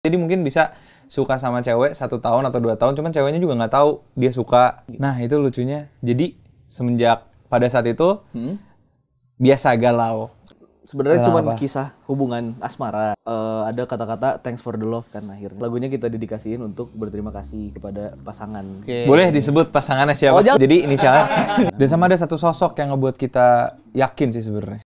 Jadi mungkin bisa suka sama cewek 1 tahun atau 2 tahun, cuman ceweknya juga nggak tahu dia suka. Nah itu lucunya. Jadi semenjak pada saat itu biasa galau. Sebenarnya cuma kisah hubungan asmara. Ada kata-kata thanks for the love kan akhirnya. Lagunya kita dedikasiin untuk berterima kasih kepada pasangan. Boleh disebut pasangannya siapa? Jadi inisialnya. Dan sama ada satu sosok yang ngebuat kita yakin sih sebenarnya.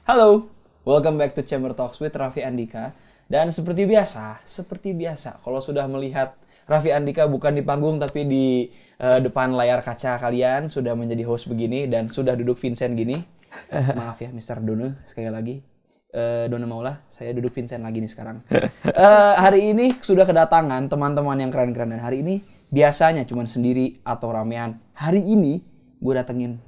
Halo, welcome back to Chamber Talks with Raffi Andika. Dan seperti biasa, kalau sudah melihat Raffi Andika bukan di panggung tapi di depan layar kaca kalian, sudah menjadi host begini dan sudah duduk Vincent gini. Maaf ya Mr. Dono, sekali lagi. Dono Maula, saya duduk Vincent lagi nih sekarang. Hari ini sudah kedatangan teman-teman yang keren-keren. Dan hari ini biasanya cuma sendiri atau ramean. Hari ini gue datengin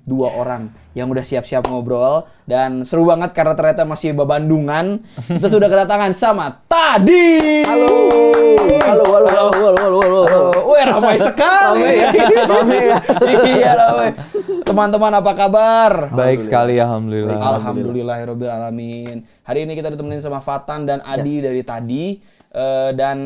dua orang yang udah siap-siap ngobrol dan seru banget karena ternyata masih babandungan. Kita sudah kedatangan sama Tadi. Halo. Wih, ramai sekali. Ramai. Iya, ramai. Teman-teman apa kabar? Baik sekali, alhamdulillah. Alhamdulillahirabbil alamin. Hari ini kita ditemenin sama Fatan dan Adi dari Tadi. Dan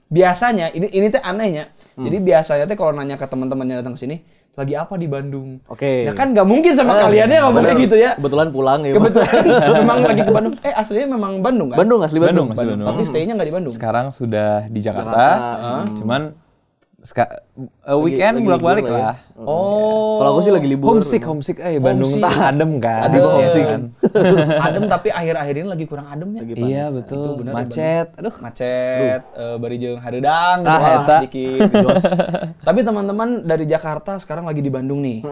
biasanya ini teh anehnya. Jadi biasanya teh kalau nanya ke teman-teman yang datang ke sini, lagi apa di Bandung? Oke. Ya kan nggak mungkin sama kaliannya ngomongnya gitu ya. Kebetulan pulang ya. Kebetulan memang lagi ke Bandung. Aslinya memang Bandung kan? Bandung, asli Bandung. Tapi stay-nya nggak di Bandung. Sekarang sudah di Jakarta. Cuman weekend bolak-balik lah. Oh. Kalau aku sih lagi libur. Homesick. Bandung entah adem kan. Adem homesick kan. Adem tapi akhir-akhir ini lagi kurang adem ya. Iya betul. Macet. Macet. Bari jeung hareudang sedikit. Tapi teman-teman dari Jakarta sekarang lagi di Bandung nih.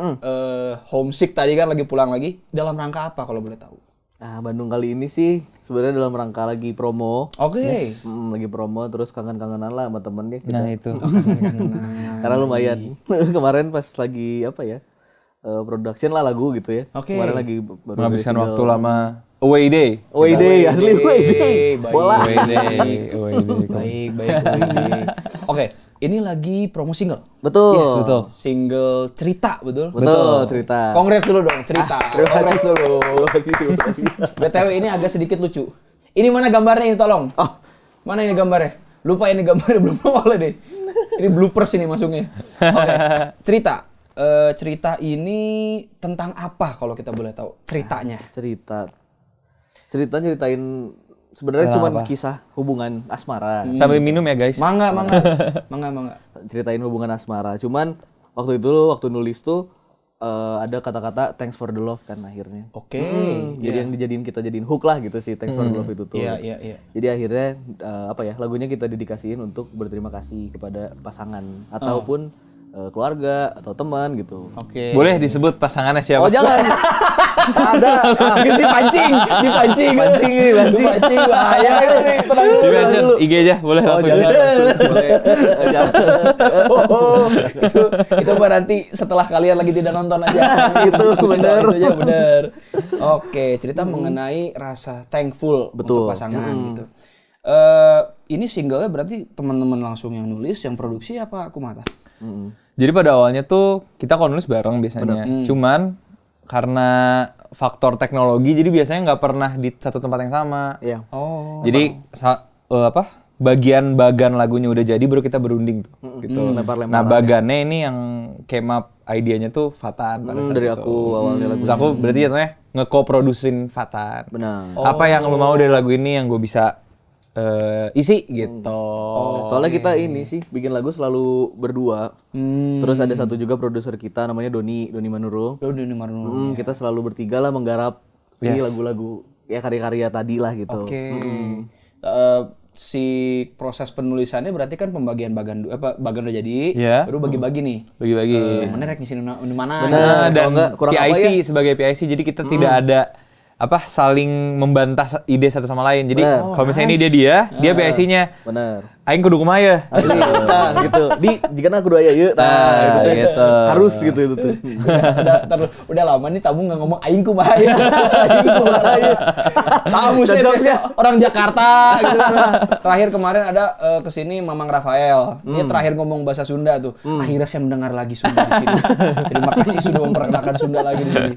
Homesick tadi kan lagi pulang lagi. Dalam rangka apa kalau boleh tahu? Nah, Bandung kali ini sih sebenarnya dalam rangka lagi promo. Oke. Lagi promo terus kangen-kangenan lah sama temennya kita. Nah itu. Karena lumayan. Kemarin pas lagi apa ya? Production lah lagu gitu ya. Oke. Kemarin lagi baru Menghabiskan waktu lama. Away day. Asli away day. Bola. Away day. Baik. Oke, ini lagi promo single. Betul. Yes, betul. Single cerita, betul? Betul, cerita. Congrats dulu dong, cerita. Terima kasih dulu. Terima kasih. BTW ini agak sedikit lucu. Ini mana gambarnya ini tolong? Mana ini gambarnya? Lupa ini gambarnya, belum boleh deh. Ini bloopers ini masuknya. Oke. Cerita. Cerita ini tentang apa kalau kita boleh tahu ceritanya? Cerita nyeritain sebenarnya cuma kisah hubungan asmara. Sambil minum ya guys. Mangga. Ceritain hubungan asmara. Cuman waktu nulis tuh ada kata-kata thanks for the love kan akhirnya. Oke. Jadi yang kita jadiin hook lah gitu sih thanks for the love itu tuh. Iya. Jadi akhirnya lagunya kita dedikasiin untuk berterima kasih kepada pasangan ataupun keluarga atau teman gitu. Oke. Boleh disebut pasangannya siapa? Oh jangan. Ada. dipancing. Bahaya ini. Di mention IG aja, boleh langsung. Boleh. Itu nanti setelah kalian lagi tidak nonton aja. Itu bener. Oke, cerita mengenai rasa thankful untuk pasangan gitu. Ini singlenya berarti teman-teman langsung yang nulis, yang produksi apa kumaha? Jadi pada awalnya tuh kita kalau nulis bareng biasanya. Cuman karena faktor teknologi jadi biasanya nggak pernah di satu tempat yang sama. Iya. Oh. Jadi bagian bagan lagunya udah jadi baru kita berunding tuh gitu. Nah, bagannya ini yang came up idenya tuh Fatan pada saat dari itu. aku awalnya lagu. Terus aku berarti jatuhnya nge-co-producein Fatan. Benar. Apa yang lu mau dari lagu ini yang gue bisa isi gitu. Soalnya kita ini sih bikin lagu selalu berdua. Terus ada satu juga produser kita namanya Doni Manurung. Kita selalu bertiga lah menggarap lagu-lagu ya karya-karya tadi lah gitu. Oke. Si proses penulisannya berarti kan pembagian bagan udah jadi, baru bagi-bagi nih. Bagi-bagi. Mana rek ngisi mana? Benar. Dan kurang PIC sebagai PIC jadi kita tidak ada saling membantah ide satu sama lain. Jadi kalau misalnya ini dia PIC-nya. Benar. aing kudu kumaha. Asli. Nah, gitu. Jika aku doa ya, Nah, gitu. Harus gitu itu tuh. Udah lama nih tamu nggak ngomong aing kumaha ya. Aing kumaha ya. Tamu saya orang Jakarta gitu. Terakhir kemarin ada kesini Mamang Rafael. Dia terakhir ngomong bahasa Sunda tuh. Akhirnya saya mendengar lagi Sunda di sini. Terima kasih sudah memperkenalkan Sunda lagi di sini.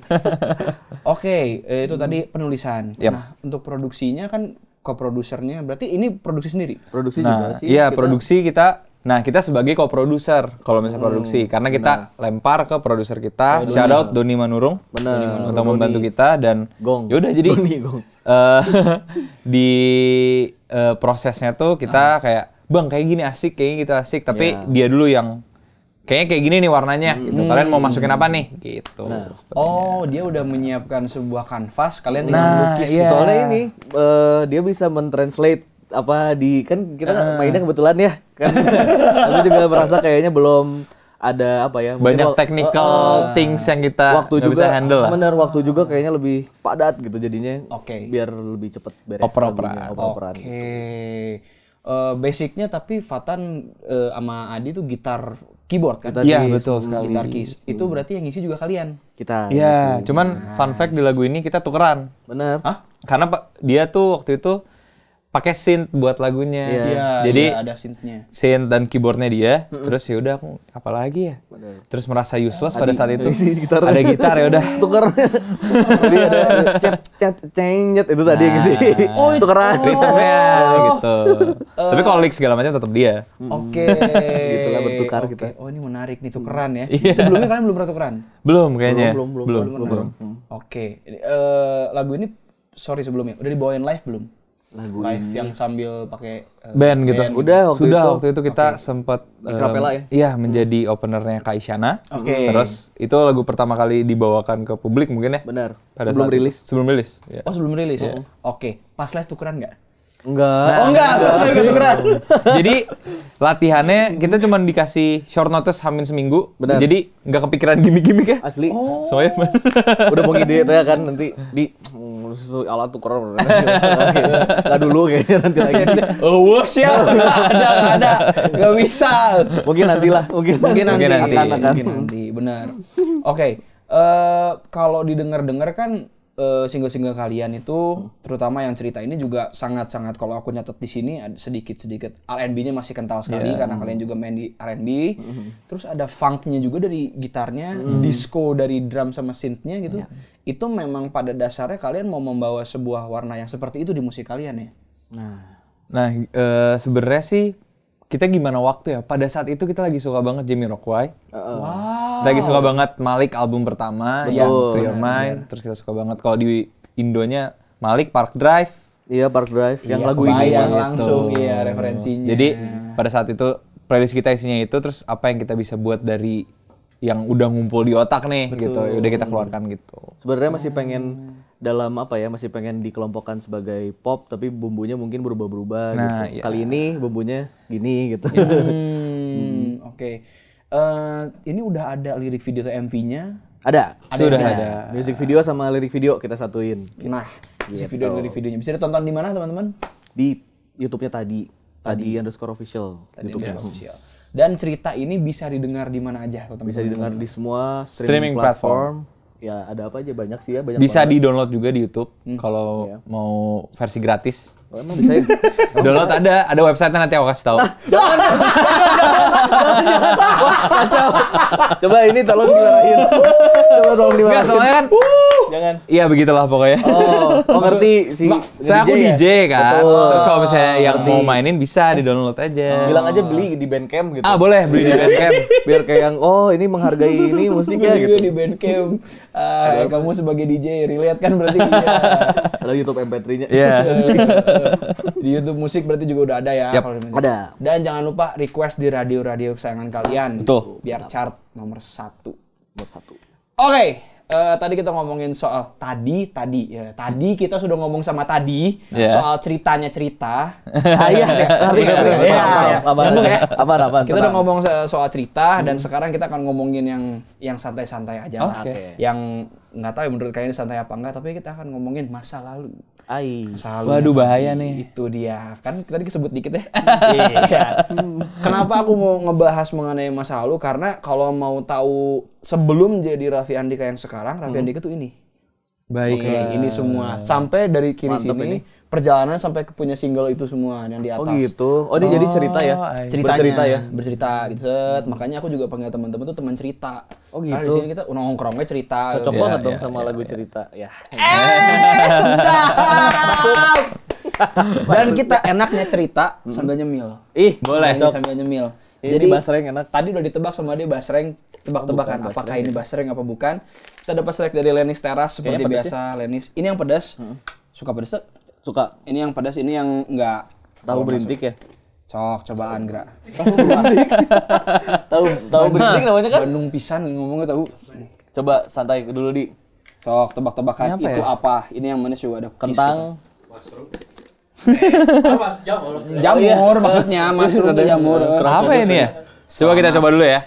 Oke, itu tadi penulisan. Nah, untuk produksinya kan co-produsernya berarti ini produksi sendiri? Produksi juga sih. Iya, produksi kita. Nah, kita sebagai co-producer kalau misalnya produksi karena kita lempar ke produser kita. Shout out Doni Manurung. Benar. Untuk membantu kita dan Gong. ya udah jadi Gong. di prosesnya tuh kita kayak Bang kayak gini asik, kayak gitu asik, tapi dia dulu yang kayaknya kayak gini nih warnanya gitu. Kalian mau masukin apa nih? Gitu. Oh, dia udah menyiapkan sebuah kanvas, kalian tinggal melukis. iya. Soalnya ini dia bisa mentranslate apa di kan kita mainnya kebetulan ya kan. Aku juga merasa kayaknya belum ada apa ya Banyak technical things yang kita waktu nggak juga bisa handle lah. bener waktu juga kayaknya lebih padat gitu jadinya. Oke. Biar lebih cepet beres Oper-operan. oper-operan. Oke. Basicnya tapi Fatan sama Adi tuh gitar keyboard kan? Iya, betul sekali. Gitar keys. Itu berarti yang ngisi juga kalian. Kita Iya, cuman fun fact di lagu ini kita tukeran. bener. Hah? Karena dia tuh waktu itu pakai synth buat lagunya. Iya, Jadi iya, ada synth-nya. synth dan keyboardnya dia. Terus ya udah aku apa lagi ya? Terus merasa useless pada saat itu. Ada gitar ya udah. Tuker. Jadi ada cet itu tadi yang sih. Oh, tukeran. Ritmenya gitu. Tapi kalau lick segala macam tetap dia. Oke. Gitulah bertukar Oke. kita. Oh, ini menarik nih tukeran ya. Iya. Sebelumnya kalian belum pernah tukeran? Belum kayaknya. Belum. Oke. Lagu ini sorry sebelumnya udah dibawain live belum? Live yang sambil pakai Band gitu. Udah waktu itu kita sempat Kapela ya? Iya, menjadi openernya Kak Isyana. Oke. Terus itu lagu pertama kali dibawakan ke publik mungkin ya. Benar. Pada Sebelum saat itu. rilis. Sebelum rilis. Ya. Oh, sebelum rilis. Oke. Pas live tukeran nggak? Enggak. Enggak, pas live nggak tukeran. Jadi latihannya kita cuma dikasih short notice hamin seminggu. Benar. Jadi nggak kepikiran gimmick-gimmick ya. Asli. Soalnya Udah mau ngide itu ya kan nanti di alat tukeran. Enggak dulu kayaknya nanti lagi. Oh, siap. Nggak ada. Nggak bisa. Mungkin nanti lah, mungkin Mungkin nanti. akan. Mungkin nanti, benar. Oke. Kalau didengar-dengar kan single-single kalian itu terutama yang cerita ini juga sangat-sangat kalau aku nyatet di sini sedikit-sedikit R&B-nya masih kental sekali karena kalian juga main di R&B. Terus ada funk-nya juga dari gitarnya, disco dari drum sama synth-nya gitu. Itu memang pada dasarnya kalian mau membawa sebuah warna yang seperti itu di musik kalian ya. Nah, sebenarnya sih kita gimana waktu ya? Pada saat itu kita lagi suka banget Jamiroquai. Wow. Lagi suka banget Malik album pertama yang Free Your Mind. benar. Terus kita suka banget kalau di Indonya Malik Park Drive. Iya, Park Drive yang lagu ini. Kebayang langsung iya referensinya. Jadi pada saat itu playlist kita isinya itu, terus apa yang kita bisa buat dari yang udah ngumpul di otak nih gitu. Udah kita keluarkan gitu. Sebenarnya masih pengen dalam apa ya, masih pengen dikelompokkan sebagai pop tapi bumbunya mungkin berubah-berubah Nah, gitu. iya. Kali ini bumbunya gini gitu. Oke. Ini udah ada lirik video atau MV-nya? Ada. Sudah ada. Music video sama lirik video kita satuin Nah, musik video dan lirik videonya bisa ditonton di mana teman-teman? di YouTube-nya tadi_official YouTube. Official. Dan cerita ini bisa didengar di mana aja teman-teman? Bisa didengar di semua Streaming platform. Ya, ada apa aja banyak sih ya, banyak Bisa banget. di-download juga di YouTube kalau mau versi gratis. Oh, emang bisa ya? Download ada website-nya nanti aku kasih tahu. Kacau. Coba ini tolong dimarahin. Coba tolong Enggak, dimarahin. soalnya kan Jangan. iya begitulah pokoknya. Oh ngerti sih. Saya aku ya? DJ kan. Betul. Terus kalau misalnya yang mau mainin bisa di-download aja. Bilang aja beli di Bandcamp gitu. Ah, boleh beli di Bandcamp. Biar kayak yang ini menghargai ini musiknya Juga gitu. di Bandcamp. Kamu sebagai DJ relate kan berarti iya. Ada YouTube MP3-nya. Iya. Di YouTube musik berarti juga udah ada ya. Yap, kalau di- ada. Dan jangan lupa request di radio-radio kesayangan kalian. Betul. Biar chart nomor 1. Nomor 1. Oke, tadi kita ngomongin soal tadi kita sudah ngomong sama tadi Yeah. soal ceritanya cerita. Iya, aman. Kita udah ngomong soal cerita dan sekarang kita akan ngomongin yang santai-santai aja lah. Oke. Yang nggak tahu ya menurut kalian santai apa enggak, tapi kita akan ngomongin masa lalu. Masa lalu. Waduh, bahaya nih. Itu dia. Kan tadi disebut dikit ya. Iya. Kenapa aku mau ngebahas mengenai masa lalu? Karena kalau mau tahu sebelum jadi Raffi Andika yang sekarang, Raffi Andika tuh ini. Baik. Oke, ini semua. Sampai dari kiri Mantep sini, ini. perjalanan sampai ke punya single itu semua yang di atas. Oh gitu. Oh ini jadi cerita ya? Ceritanya, Bercerita ya? bercerita gitu. Set. Makanya aku juga panggil teman-teman tuh teman cerita. Oh Karena di gitu. sini kita nongkrongnya cerita. Cocok Iya, banget dong iya, sama iya, lagu cerita. Ya. Dan kita enaknya cerita sambil nyemil. Ih, Boleh. Jadi sambil nyemil. Ini Jadi basreng enak. tadi udah ditebak sama dia basreng, tebak-tebakan apakah ini basreng apa bukan. Kita dapat selek dari Lenis Teras seperti Kayaknya pedas biasa. Lenis. Ini yang pedas. Suka pedas tuh? Suka Ini yang pedas, ini yang enggak. tahu berintik ya? Cok, cobaan Gra. Tahu berintik namanya kan? Bandung pisan ngomongnya tahu. Coba santai dulu di Cok, tebak-tebakan Ini apa itu ya? apa? Ini yang manis juga ada cookies kentang. Jamur maksudnya, mushroom tuh jamur. Apa ini ya? Coba kita coba dulu ya.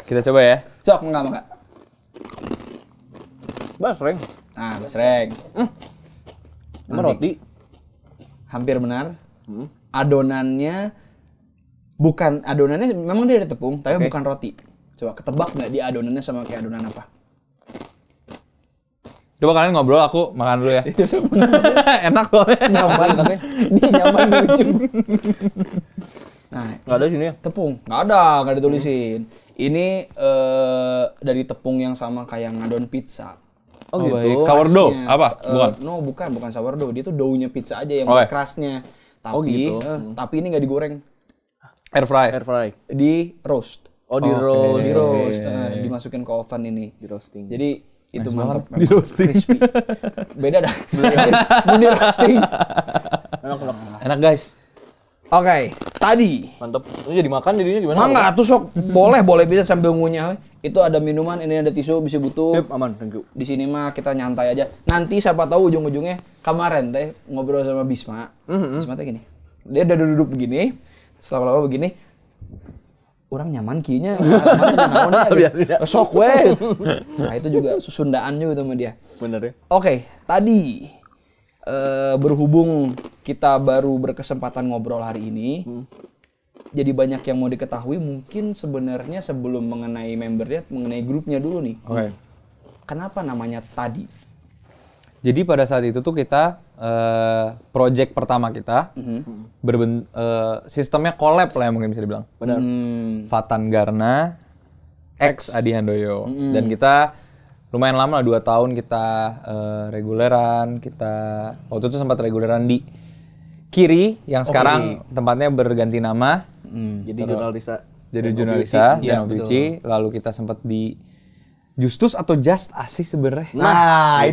Kita coba ya. Cok, enggak. Basreng. Nah, basreng. Sama roti. Hampir benar. Adonannya memang dia ada tepung, tapi bukan roti. Coba ketebak nggak dia adonannya sama kayak adonan apa? Coba kalian ngobrol, aku makan dulu ya. Enak soalnya. Nyaman katanya. Dia nyaman di ujung. Nah, Nggak ada sini ya? tepung. Nggak ditulisin. Ini dari tepung yang sama kayak ngadon pizza. Oh gitu. baik. Sourdough? Crustnya, Apa? Bukan? No, bukan sourdough. Dia tuh dough-nya pizza aja yang Oh, buat iya. crustnya. Tapi, Oh, gitu. tapi ini nggak digoreng. Air fry. Air fry. Di roast. Oh di roast. Di roast. Dimasukin ke oven ini. Di roasting. Jadi itu mantap. Di roasting. Crispy. Beda dah. Mau di roasting. Enak guys. Oke, tadi. Mantep. Ini jadi makan jadinya gimana? Mangga tuh sok boleh bisa sambil ngunyah. Itu ada minuman, ini ada tisu bisa butuh. Sip, aman, thank you. Di sini mah kita nyantai aja. Nanti siapa tahu ujung-ujungnya kemarin teh ngobrol sama Bisma. Bisma teh gini. Dia udah duduk begini, selama-lama begini. Orang nyaman kieunya. Sok we. Nah, itu juga Sundaan juga sama dia. Bener ya? Oke, tadi berhubung kita baru berkesempatan ngobrol hari ini, jadi banyak yang mau diketahui. Mungkin sebenarnya sebelum mengenai membernya, mengenai grupnya dulu nih. Oke. Kenapa namanya tadi? Jadi pada saat itu tuh kita project pertama kita sistemnya collab lah ya mungkin bisa dibilang. Benar. Fatan Garna X Adi Handoyo dan kita lumayan lama lah 2 tahun kita reguleran. Kita waktu itu sempat reguleran di Kiri yang sekarang tempatnya berganti nama Jadi jurnalisa. jadi jurnalisa Iya, dan Beauty. Lalu kita sempat di Justus atau Just Asih sebenarnya. Nah,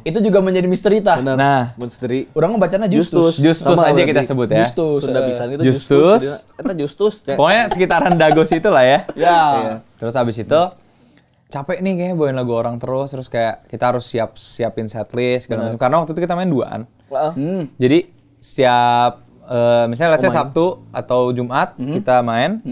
itu juga menjadi misteri tah. Benar. Nah, Misteri. Orang ngebacanya Justus. Justus Sama aja berarti. kita sebut ya. Justus. Sudah bisa itu Justus. Kita Justus. Ya. Pokoknya sekitaran Dagos itu lah ya. Ya. Terus habis itu capek nih kayaknya bawain lagu orang terus kayak kita harus siapin setlist segala macam. Karena waktu itu kita main 2-an. Jadi setiap misalnya let's say Sabtu atau Jumat kita main,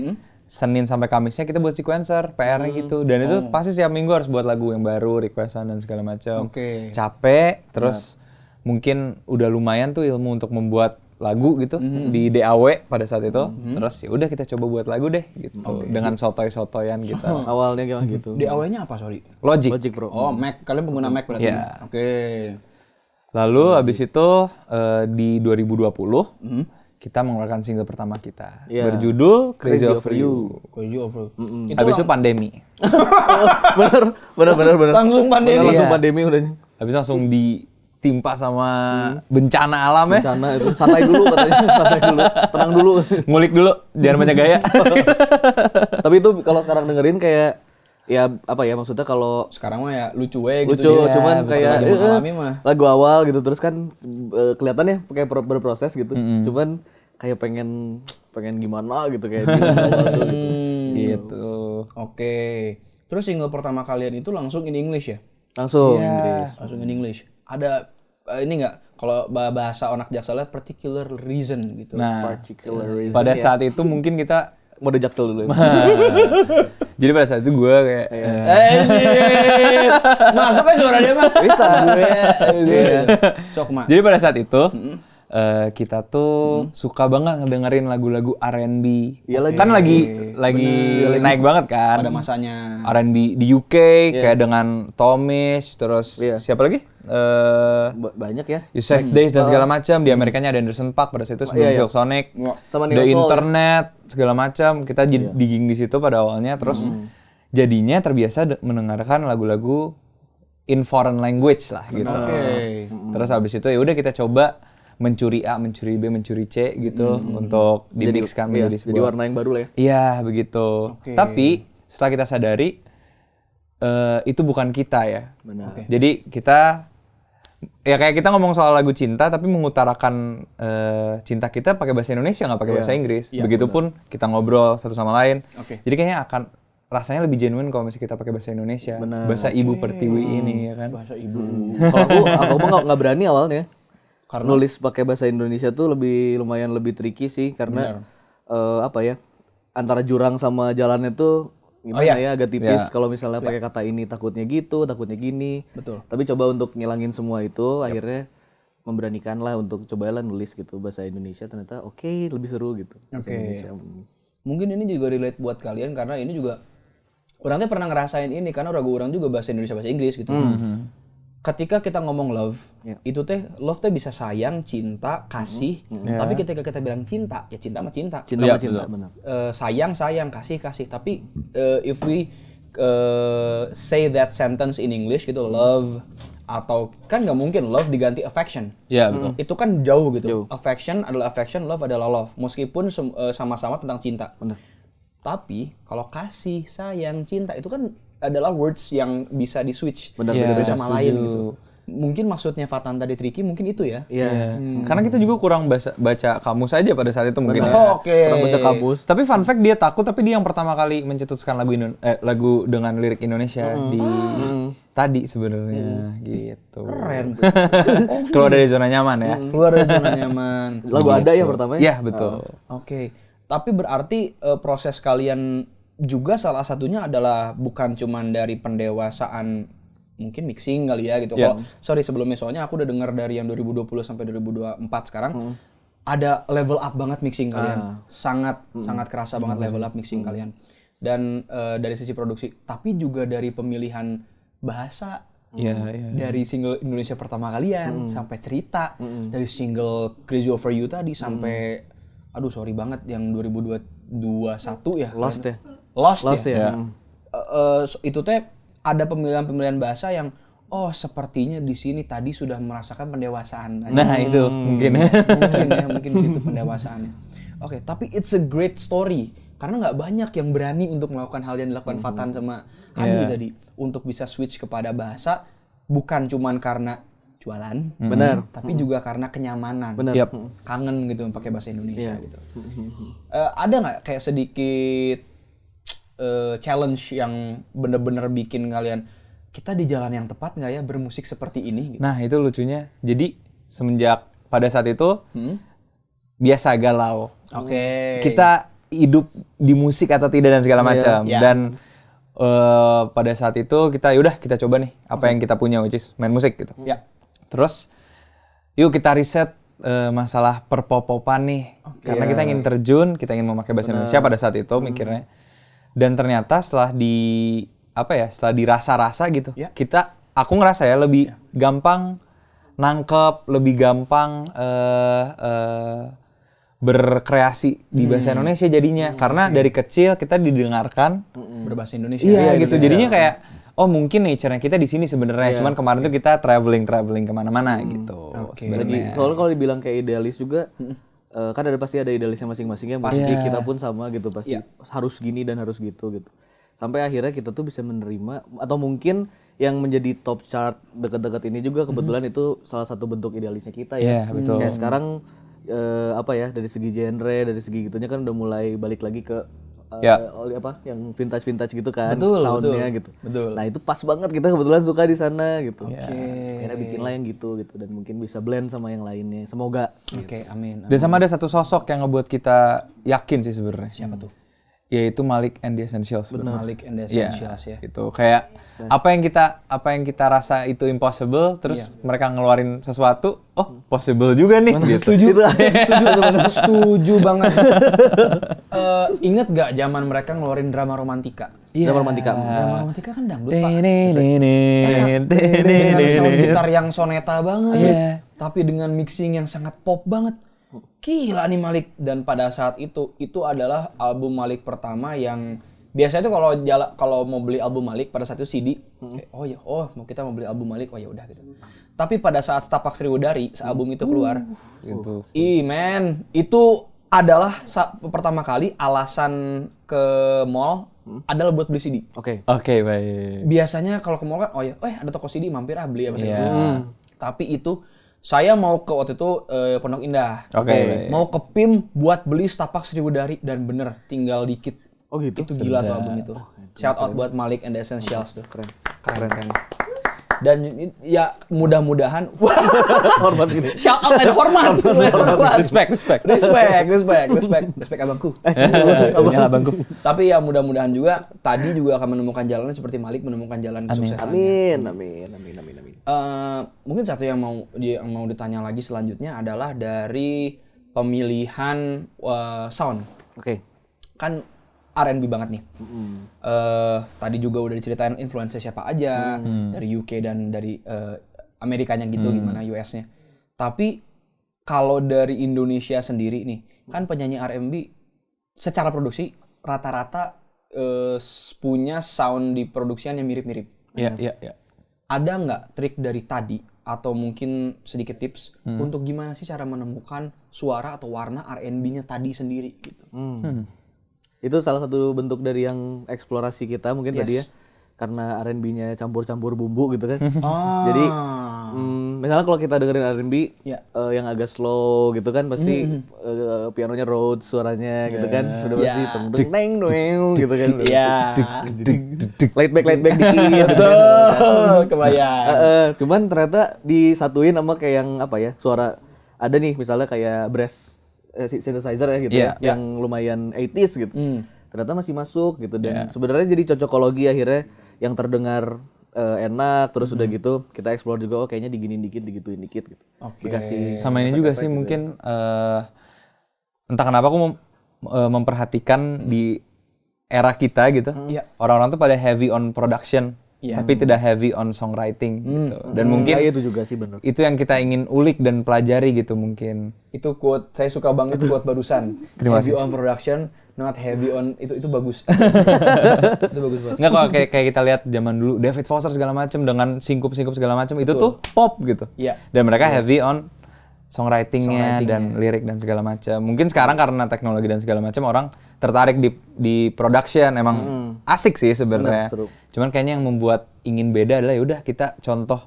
Senin sampai Kamisnya kita buat sequencer, PR-nya gitu. Dan itu pasti setiap minggu harus buat lagu yang baru, requestan dan segala macam. Oke. Capek, terus mungkin udah lumayan tuh ilmu untuk membuat lagu gitu di DAW pada saat itu. Terus ya udah kita coba buat lagu deh gitu dengan sotoy-sotoyan gitu. Awalnya gimana gitu? Di awalnya apa, sorry? Logic. Logic bro. Oh, Mac. Kalian pengguna Mac berarti? Iya. Oke. Lalu habis itu di 2020 kita mengeluarkan single pertama kita berjudul Crazy Over You. Habis itu pandemi. bener. Langsung pandemi. Langsung Iya. pandemi udah. Habis itu langsung ditimpa sama bencana alam ya. Bencana itu. Santai dulu katanya. Santai dulu. Tenang dulu. Ngulik dulu, jangan banyak gaya. Tapi itu kalau sekarang dengerin kayak ya apa ya maksudnya kalau Sekarang mah ya lucu we lucu gitu. cuman kayak lagi mengalami mah. lagu awal gitu terus kan kelihatannya kayak berproses gitu. Cuman kayak pengen gimana gitu kayak di awal tuh, gitu. Gitu. Oke. Terus single pertama kalian itu langsung in English ya? Langsung Inggris. Langsung in English. Ada ini nggak? Kalau bahasa onak jaksalnya particular reason gitu. Nah, Particular reason, pada ya. saat itu mungkin kita mode jaksel dulu. Jadi pada saat itu gue kayak masuk aja suara dia mah. Bisa. Sok mah. Jadi pada saat itu kita tuh suka banget ngedengerin lagu-lagu R&B. Iya lagi. Kan lagi naik banget kan. Pada masanya. R&B di UK kayak dengan Tomish, terus siapa lagi? Banyak ya. You Save Days dan segala macam. Di Amerikanya ada Anderson .Paak pada saat itu sebelum Silk Sonic. Sama The Neo Soul, Internet segala macam. Kita digging di situ pada awalnya, terus jadinya terbiasa mendengarkan lagu-lagu in foreign language lah gitu. Terus habis itu ya udah kita coba mencuri A, mencuri B, mencuri C gitu untuk dimixkan menjadi sebuah jadi warna yang baru lah ya. Iya, begitu. Tapi setelah kita sadari itu bukan kita ya. Benar. Jadi kita ya kayak kita ngomong soal lagu cinta tapi mengutarakan cinta kita pakai bahasa Indonesia, nggak pakai bahasa Inggris. Begitupun kita ngobrol satu sama lain. Jadi kayaknya akan rasanya lebih genuine kalau misalnya kita pakai bahasa Indonesia. Bahasa ibu pertiwi ini ya kan. Bahasa ibu. Kalau aku mah nggak berani awalnya. Karena nulis pakai bahasa Indonesia tuh lumayan lebih tricky sih karena apa ya, antara jurang sama jalannya tuh gimana ya, agak tipis kalau misalnya pakai kata ini takutnya gitu, takutnya gini. Betul. Tapi coba untuk ngilangin semua itu akhirnya memberanikan lah untuk cobalah nulis gitu bahasa Indonesia, ternyata lebih seru gitu. Mungkin ini juga relate buat kalian karena ini juga orangnya pernah ngerasain ini karena orang juga bahasa Indonesia bahasa Inggris gitu. Ketika kita ngomong love, itu love bisa sayang, cinta, kasih. Tapi ketika kita bilang cinta, ya cinta sama cinta. Cinta sama cinta, benar. Sayang, kasih. Tapi if we say that sentence in English gitu, love, atau kan nggak mungkin love diganti affection. Iya, betul. Itu kan jauh gitu. Affection adalah affection, love adalah love. Meskipun sama-sama tentang cinta. Benar. Tapi kalau kasih, sayang, cinta itu kan adalah words yang bisa di-switch sama lain gitu. Mungkin maksudnya Fatan tadi tricky mungkin itu ya. Iya. Karena kita juga kurang baca kamus aja pada saat itu mungkin. Kurang baca kamus. Tapi fun fact dia takut, tapi dia yang pertama kali mencetuskan lagu dengan lirik Indonesia di tadi sebenarnya gitu. Keren. Keluar dari zona nyaman ya. Keluar dari zona nyaman. Lagu ada ya pertama ya? Iya, betul. Oke. Tapi berarti proses kalian juga salah satunya adalah bukan cuman dari pendewasaan mungkin mixing kali ya gitu. Kalau sebelumnya soalnya aku udah dengar dari yang 2020 sampai 2024 sekarang ada level up banget mixing kalian. Sangat kerasa banget level up mixing kalian. Dan dari sisi produksi, tapi juga dari pemilihan bahasa. Dari single Indonesia pertama kalian sampai cerita, dari single Crazy Over You tadi sampai aduh sorry banget yang 2021 ya. Lost ya. Itu ada pemilihan bahasa yang sepertinya di sini tadi sudah merasakan pendewasaan. Nah, itu mungkin mungkin gitu pendewasaannya. Oke, tapi it's a great story karena nggak banyak yang berani untuk melakukan hal yang dilakukan Fatan sama Adi tadi untuk bisa switch kepada bahasa bukan cuman karena jualan, benar, tapi juga karena kenyamanan, kangen gitu pakai bahasa Indonesia gitu. Ada nggak kayak sedikit challenge yang bener-bener bikin kalian kita di jalan yang tepat nggak ya bermusik seperti ini? Gitu? Nah itu lucunya. Jadi semenjak pada saat itu biasa galau. Kita hidup di musik atau tidak dan segala macam. Dan pada saat itu kita kita coba nih apa yang kita punya, which is main musik gitu. Terus yuk kita riset masalah perpopopan nih. Karena kita ingin terjun, kita ingin memakai bahasa Indonesia pada saat itu mikirnya. Dan ternyata setelah dirasa-rasa gitu, aku ngerasa ya lebih gampang nangkep, lebih gampang berkreasi di bahasa Indonesia jadinya. Karena dari kecil kita didengarkan berbahasa Indonesia. Iya gitu, jadinya kayak mungkin nature-nya kita di sini sebenarnya. Cuman kemarin tuh kita traveling kemana-mana gitu. Sebenarnya. Kalau dibilang kayak idealis juga. Kan pasti ada idealisnya masing-masing ya, pasti kita pun sama gitu, pasti harus gini dan harus gitu. Sampai akhirnya kita tuh bisa menerima, atau mungkin yang menjadi top chart dekat-dekat ini juga kebetulan itu salah satu bentuk idealisnya kita ya. Betul. Kayak sekarang dari segi genre, dari segi gitunya kan udah mulai balik lagi ke yang vintage gitu kan, soundnya gitu. Betul. Nah itu pas banget, kita kebetulan suka di sana gitu. Akhirnya bikinlah yang gitu dan mungkin bisa blend sama yang lainnya. Semoga. Amin. Dan sama ada satu sosok yang ngebuat kita yakin sih sebenarnya. Siapa tuh? yaitu Malik and the Essentials. Malik and the Essentials ya. Gitu. Kayak apa yang kita rasa itu impossible, terus mereka ngeluarin sesuatu, possible juga nih. Gitu. Setuju banget. Ingat gak zaman mereka ngeluarin drama romantika? Drama romantika. Drama romantika kan dangdut Pak. Dengan sound gitar yang soneta banget, tapi dengan mixing yang sangat pop banget. Gila nih Malik. Dan pada saat itu adalah album Malik pertama yang biasanya tuh kalau mau beli album Malik pada saat itu CD, mau kita mau beli album Malik, ya udah gitu. Tapi pada saat Setapak Sriwedari, album itu keluar, Gitu. itu adalah pertama kali alasan ke mall adalah buat beli CD. Oke, baik. Biasanya kalau ke mall kan, ada toko CD, mampir beli apa sih. Tapi itu saya mau ke waktu itu Pondok Indah. Oke. Mau ke PIM buat beli Setapak Sriwedari dan bener tinggal dikit. Oh gitu. Itu gila tuh album itu. Shout out buat Malik and the Essentials tuh. Keren. Dan ya mudah-mudahan Hormat gini. shout out dan hormat. Respect. Respect abangku. Punya abangku. Tapi ya mudah-mudahan juga tadi juga akan menemukan jalannya seperti Malik menemukan jalan kesuksesannya. Amin. Mungkin satu yang mau ditanya lagi selanjutnya adalah dari pemilihan sound. Oke. Kan R&B banget nih. Tadi juga udah diceritain influencer siapa aja dari UK dan dari Amerikanya gitu, gimana US-nya. Tapi kalau dari Indonesia sendiri nih, kan penyanyi R&B secara produksi rata-rata punya sound di produksian yang mirip-mirip. Iya. Ada nggak trik dari tadi atau mungkin sedikit tips untuk gimana sih cara menemukan suara atau warna R&B-nya tadi sendiri gitu? Itu salah satu bentuk dari yang eksplorasi kita mungkin tadi ya. Karena R&B-nya campur-campur bumbu gitu kan. Jadi misalnya kalau kita dengerin R&B yang agak slow gitu kan pasti pianonya Rhodes suaranya gitu kan. Sudah pasti teng gitu kan. Light back dikit. Betul, kebayang. Cuman ternyata disatuin sama kayak yang apa ya, suara ada nih misalnya kayak brass synthesizer ya gitu yang lumayan 80s gitu. Ternyata masih masuk gitu dan sebenarnya jadi cocokologi akhirnya yang terdengar enak terus udah gitu kita explore juga kayaknya diginin dikit digituin dikit gitu. Dikasih sama ini juga sih mungkin entah kenapa aku memperhatikan di era kita gitu. Orang-orang tuh pada heavy on production. Tapi tidak heavy on songwriting gitu. Dan mungkin itu juga sih benar. Itu yang kita ingin ulik dan pelajari gitu mungkin. Itu quote, saya suka banget quote barusan. Heavy on production, not heavy on itu bagus. Itu bagus banget. Enggak kok kayak kita lihat zaman dulu David Foster segala macam dengan singkup segala macam itu tuh pop gitu. Dan mereka heavy on songwritingnya dan lirik dan segala macam. Mungkin sekarang karena teknologi dan segala macam orang tertarik di production emang asik sih sebenarnya. Cuman kayaknya yang membuat ingin beda adalah ya udah kita contoh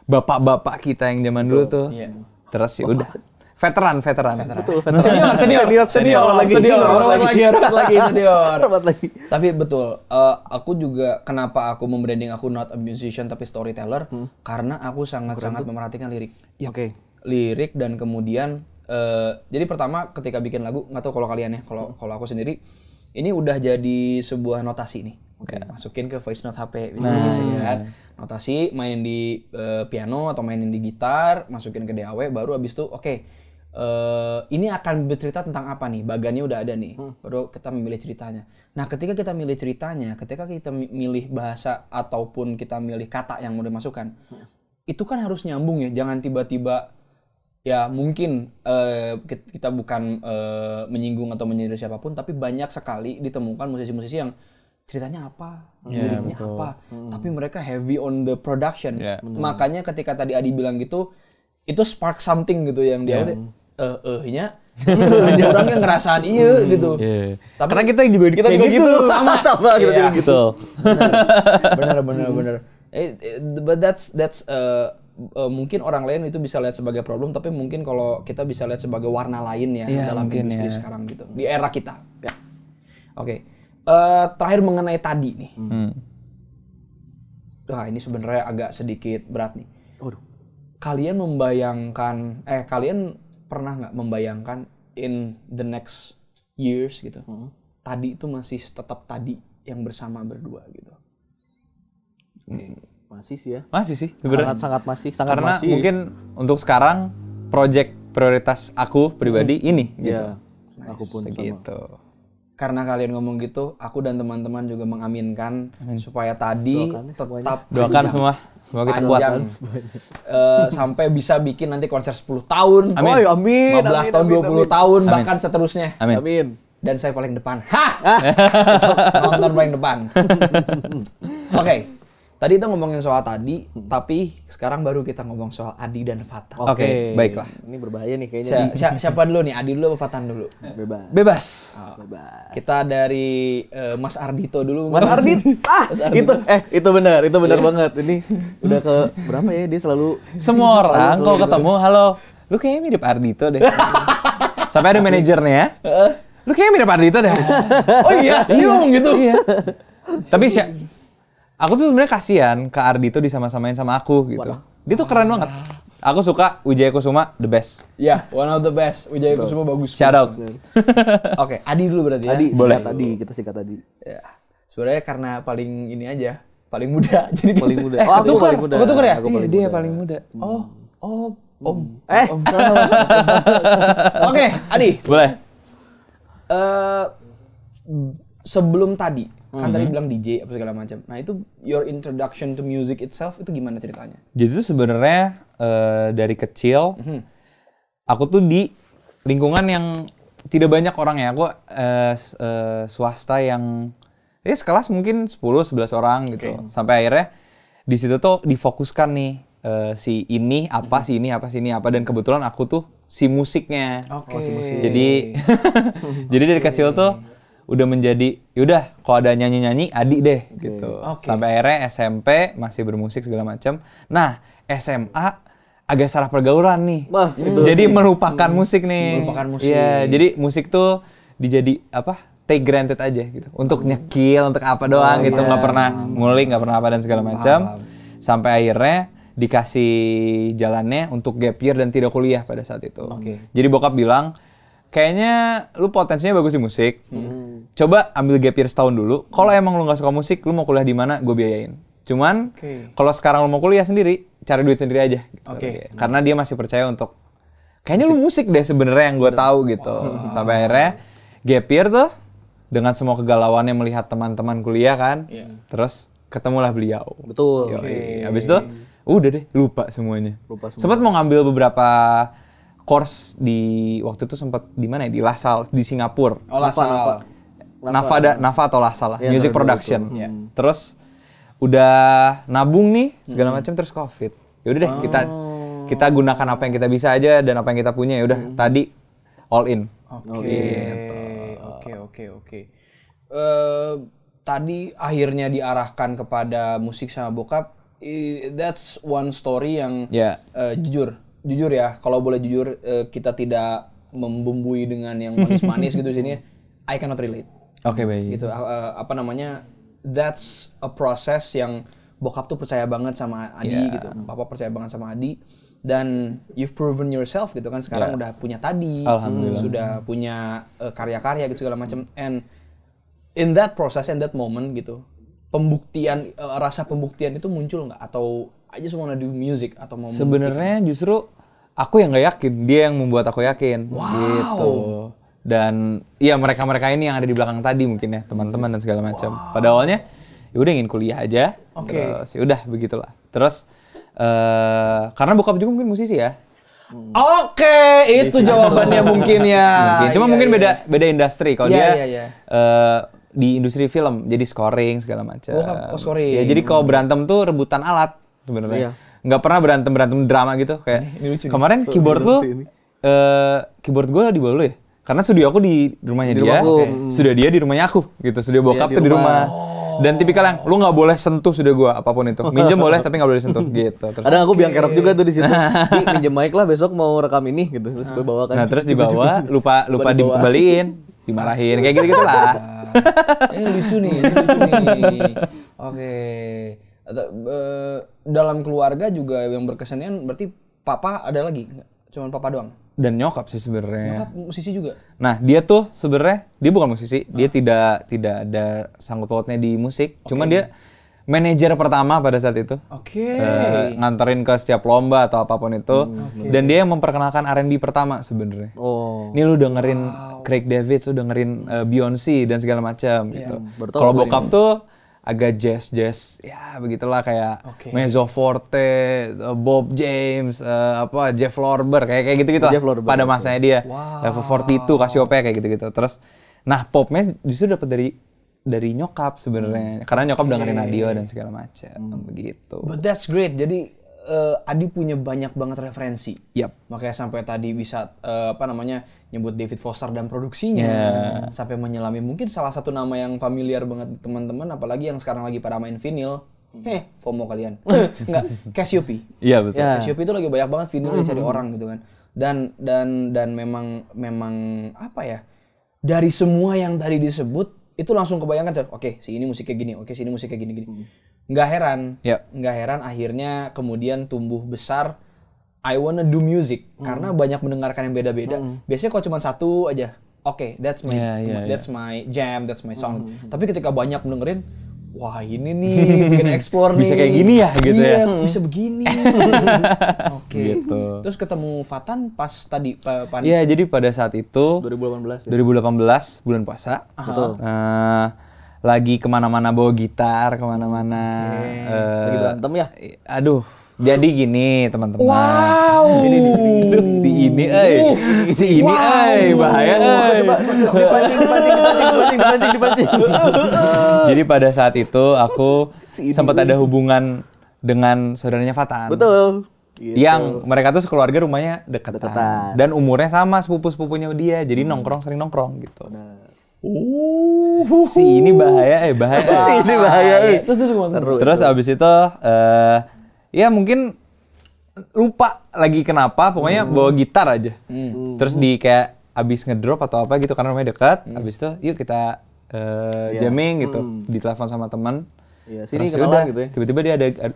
bapak-bapak kita yang zaman dulu tuh. Terus ya udah veteran. Betul. Senior lagi. Tapi betul, aku juga kenapa aku membranding aku not a musician tapi storyteller karena aku sangat-sangat memerhatikan lirik. Lirik dan kemudian jadi pertama ketika bikin lagu nggak tahu kalau kalian ya kalau aku sendiri ini udah jadi sebuah notasi nih masukin ke voice note HP misalnya gitu kan notasi mainin di piano atau mainin di gitar masukin ke DAW baru abis itu ini akan bercerita tentang apa nih bagannya udah ada nih baru kita memilih ceritanya. Nah ketika kita milih ceritanya ketika kita milih bahasa ataupun kita milih kata yang mau dimasukkan itu kan harus nyambung ya jangan tiba-tiba ya mungkin kita bukan menyinggung atau menyindir siapapun tapi banyak sekali ditemukan musisi-musisi yang ceritanya apa, liriknya apa, tapi mereka heavy on the production. Makanya ketika tadi Adi bilang gitu, itu spark something gitu yang dia nya orangnya ngerasaan gitu. Tapi karena kita juga gitu sama-sama gitu. Benar. But that's mungkin orang lain itu bisa lihat sebagai problem tapi mungkin kalau kita bisa lihat sebagai warna lain ya dalam industri sekarang gitu di era kita. Oke. Terakhir mengenai tadi nih. Ini sebenarnya agak sedikit berat nih. Kalian kalian pernah nggak membayangkan in the next years gitu tadi itu masih tetap tadi yang bersama berdua gitu? Masih sih ya. Masih sih sebenarnya. Sangat masih, sangat Karena masih. mungkin untuk sekarang project prioritas aku pribadi ini gitu. Iya. Aku pun sama. Gitu. Karena kalian ngomong gitu, aku dan teman-teman juga mengaminkan supaya tadi tetap Doakan semua, semoga kita kuat. panjang. Sampai bisa bikin nanti konser 10 tahun, Amin. Oh, amin. 15 tahun, 20 tahun, bahkan seterusnya. Amin. Amin. Dan saya paling depan. Hah! Nonton paling depan. Oke. Tadi itu ngomongin soal tadi, tapi sekarang baru kita ngomong soal Adi dan Fatan. Oke, baiklah. Ini berbahaya nih kayaknya. Siapa dulu nih? Adi dulu apa Fatan dulu? Bebas. Bebas. Bebas. Kita dari Mas Ardito dulu. Mas Ardit. Itu benar banget. Ini udah ke berapa ya dia selalu Semua orang kalau ketemu, halo, lu kayaknya mirip Ardito deh. Sampai ada manajernya, lu kayaknya mirip Ardito deh. Oh iya, ngomong gitu. Iya. Tapi aku tuh sebenarnya kasihan ke Ardito disama-samain sama aku gitu. Dia tuh keren banget. Aku suka Wijaya Kusuma, the best. Ya, one of the best. Wijaya Kusuma bagus. Shout out. Oke, Adi dulu berarti ya. Adi, Boleh. kita sikat tadi. Ya. Sebenarnya karena paling ini aja, paling muda. Jadi Paling muda. aku paling muda. Aku tuker ya? Aku paling Dia muda. paling muda. Om. Oh. Oke, Adi. Boleh. Sebelum tadi, kan tadi bilang DJ apa segala macam. Nah, itu your introduction to music itself itu gimana ceritanya? Jadi tuh sebenarnya dari kecil aku tuh di lingkungan yang tidak banyak orang ya. Aku swasta yang sekelas mungkin 10-11 orang gitu. Sampai akhirnya di situ tuh difokuskan nih si ini apa, si ini apa, si ini apa, dan kebetulan aku tuh si musiknya. Oke. Jadi jadi dari kecil tuh udah menjadi yaudah kalau ada nyanyi-nyanyi Adi deh gitu. Sampai akhirnya SMP masih bermusik segala macam. Nah, SMA agak salah pergaulan nih. Wah, itu jadi melupakan musik nih. Melupakan musik. Iya, jadi musik tuh dijadi apa? Take granted aja gitu. Untuk nyekil, untuk apa doang gitu, nggak pernah ngulik, nggak pernah apa dan segala macam. Sampai akhirnya dikasih jalannya untuk gap year dan tidak kuliah pada saat itu. Jadi bokap bilang, kayaknya lu potensinya bagus di musik. Coba ambil gap year setahun dulu. Kalau emang lu nggak suka musik, lu mau kuliah di mana, gue biayain. Cuman kalau sekarang lu mau kuliah sendiri, cari duit sendiri aja. Gitu. Karena dia masih percaya untuk kayaknya lu musik deh sebenarnya yang gue tahu gitu. Sampai akhirnya gap year tuh dengan semua kegalauannya melihat teman-teman kuliah kan. Terus ketemulah beliau. Betul. Habis itu udah deh lupa semuanya. Sempat mau ngambil beberapa course di waktu itu sempat di mana ya, di LaSalle di Singapura. Oh, LaSalle. Nafa atau LaSalle lah, music production. Terus udah nabung nih segala macam terus Covid. Ya udah deh kita gunakan apa yang kita bisa aja dan apa yang kita punya, ya udah tadi all in. Oke. Tadi akhirnya diarahkan kepada musik sama bokap. That's one story yang jujur ya, kalau boleh jujur, kita tidak membumbui dengan yang manis-manis gitu sini. I cannot relate. Oke, baik. Gitu, that's a process yang bokap tuh percaya banget sama Adi gitu. Papa percaya banget sama Adi. Dan you've proven yourself gitu kan, sekarang udah punya tadi, sudah punya karya-karya gitu segala macam. And in that process, in that moment gitu, pembuktian, rasa pembuktian itu muncul nggak? Atau I just wanna do music atau mau sebenarnya justru aku yang nggak yakin, dia yang membuat aku yakin. Gitu. Dan iya mereka ini yang ada di belakang tadi mungkin ya, teman-teman dan segala macam. Pada awalnya ya udah ingin kuliah aja. Terus ya udah begitulah. Terus karena bokap juga mungkin musisi ya. Oke, itu jawabannya mungkin ya. Cuma mungkin beda industri. Kalau dia di industri film, jadi scoring segala macam. Scoring. Ya, jadi kalau berantem tuh rebutan alat sebenarnya. Nggak pernah berantem drama gitu kayak. Kemarin keyboard tuh keyboard gue di bawah lu ya. Karena studio aku di rumahnya dia, studio dia di rumahnya aku gitu. Studio bokap tuh di rumah. Dan tipikal yang lu nggak boleh sentuh studio gua apapun itu. Minjem boleh tapi nggak boleh sentuh gitu. Terus kadang aku biang kerok juga tuh di situ. Minjem mic lah besok mau rekam ini gitu. Terus gue bawakan. Nah, terus dibawa lupa dikembaliin, dimarahin kayak gitu-gitu lah. Ini lucu nih. Oke. Dalam keluarga juga yang berkesenian berarti papa ada lagi nggak? Cuman papa doang? Dan nyokap sih sebenarnya. Nyokap musisi juga. Nah, dia tuh sebenarnya dia bukan musisi, dia tidak ada sangkut pautnya di musik, cuman dia manajer pertama pada saat itu. Nganterin ke setiap lomba atau apapun itu. Dan dia yang memperkenalkan R&B pertama sebenarnya. Ini lu dengerin Craig David, lu dengerin Beyonce dan segala macam gitu. Kalau bokap tuh agak jazz, ya begitulah kayak Mezzo Forte, Bob James, Jeff Lorber, kayak gitu-gitu lah pada masanya dia. Level 42, Cassiopeia kayak gitu-gitu. Terus, nah popnya justru dapat dari nyokap sebenarnya, karena nyokap dengerin radio dan segala macam, begitu. But that's great. Jadi Adi punya banyak banget referensi. Makanya sampai tadi bisa nyebut David Foster dan produksinya, sampai menyelami mungkin salah satu nama yang familiar banget teman-teman, apalagi yang sekarang lagi pada main vinyl. FOMO kalian. Enggak, Cassiopeia. Iya betul. Cassiopeia itu lagi banyak banget vinyl dicari orang gitu kan. Dan memang apa ya? Dari semua yang tadi disebut itu langsung kebayangkan, oke, si ini musiknya gini, oke, si ini musiknya gini. Nggak heran akhirnya kemudian tumbuh besar I wanna do music karena banyak mendengarkan yang beda-beda. Biasanya kalau cuma satu aja, oke, that's my jam, that's my song. Tapi ketika banyak mendengerin, wah ini nih bikin explore nih. Bisa kayak gini ya gitu ya. Bisa begini. Gitu. Terus ketemu Fatan pas tadi Iya, jadi pada saat itu 2018 bulan puasa. Betul. Lagi kemana-mana bawa gitar, kemana-mana. Lagi berantem ya? Aduh, jadi gini teman-teman. Wow. Si ini, bahaya. Coba dipancing. Jadi pada saat itu aku sempat ada hubungan dengan saudaranya Fatan. Betul. Gitu. Yang mereka tuh sekeluarga rumahnya dekatan. Dan umurnya sama sepupu-sepupunya dia. Jadi sering nongkrong gitu. Si ini bahaya. Si ini bahaya. Terus abis itu ya mungkin lupa lagi kenapa, pokoknya bawa gitar aja. Terus di kayak abis ngedrop atau apa gitu karena rumahnya dekat. Abis itu yuk kita jamming gitu, ditelepon sama teman. Sini kenalan gitu ya. Tiba-tiba dia ada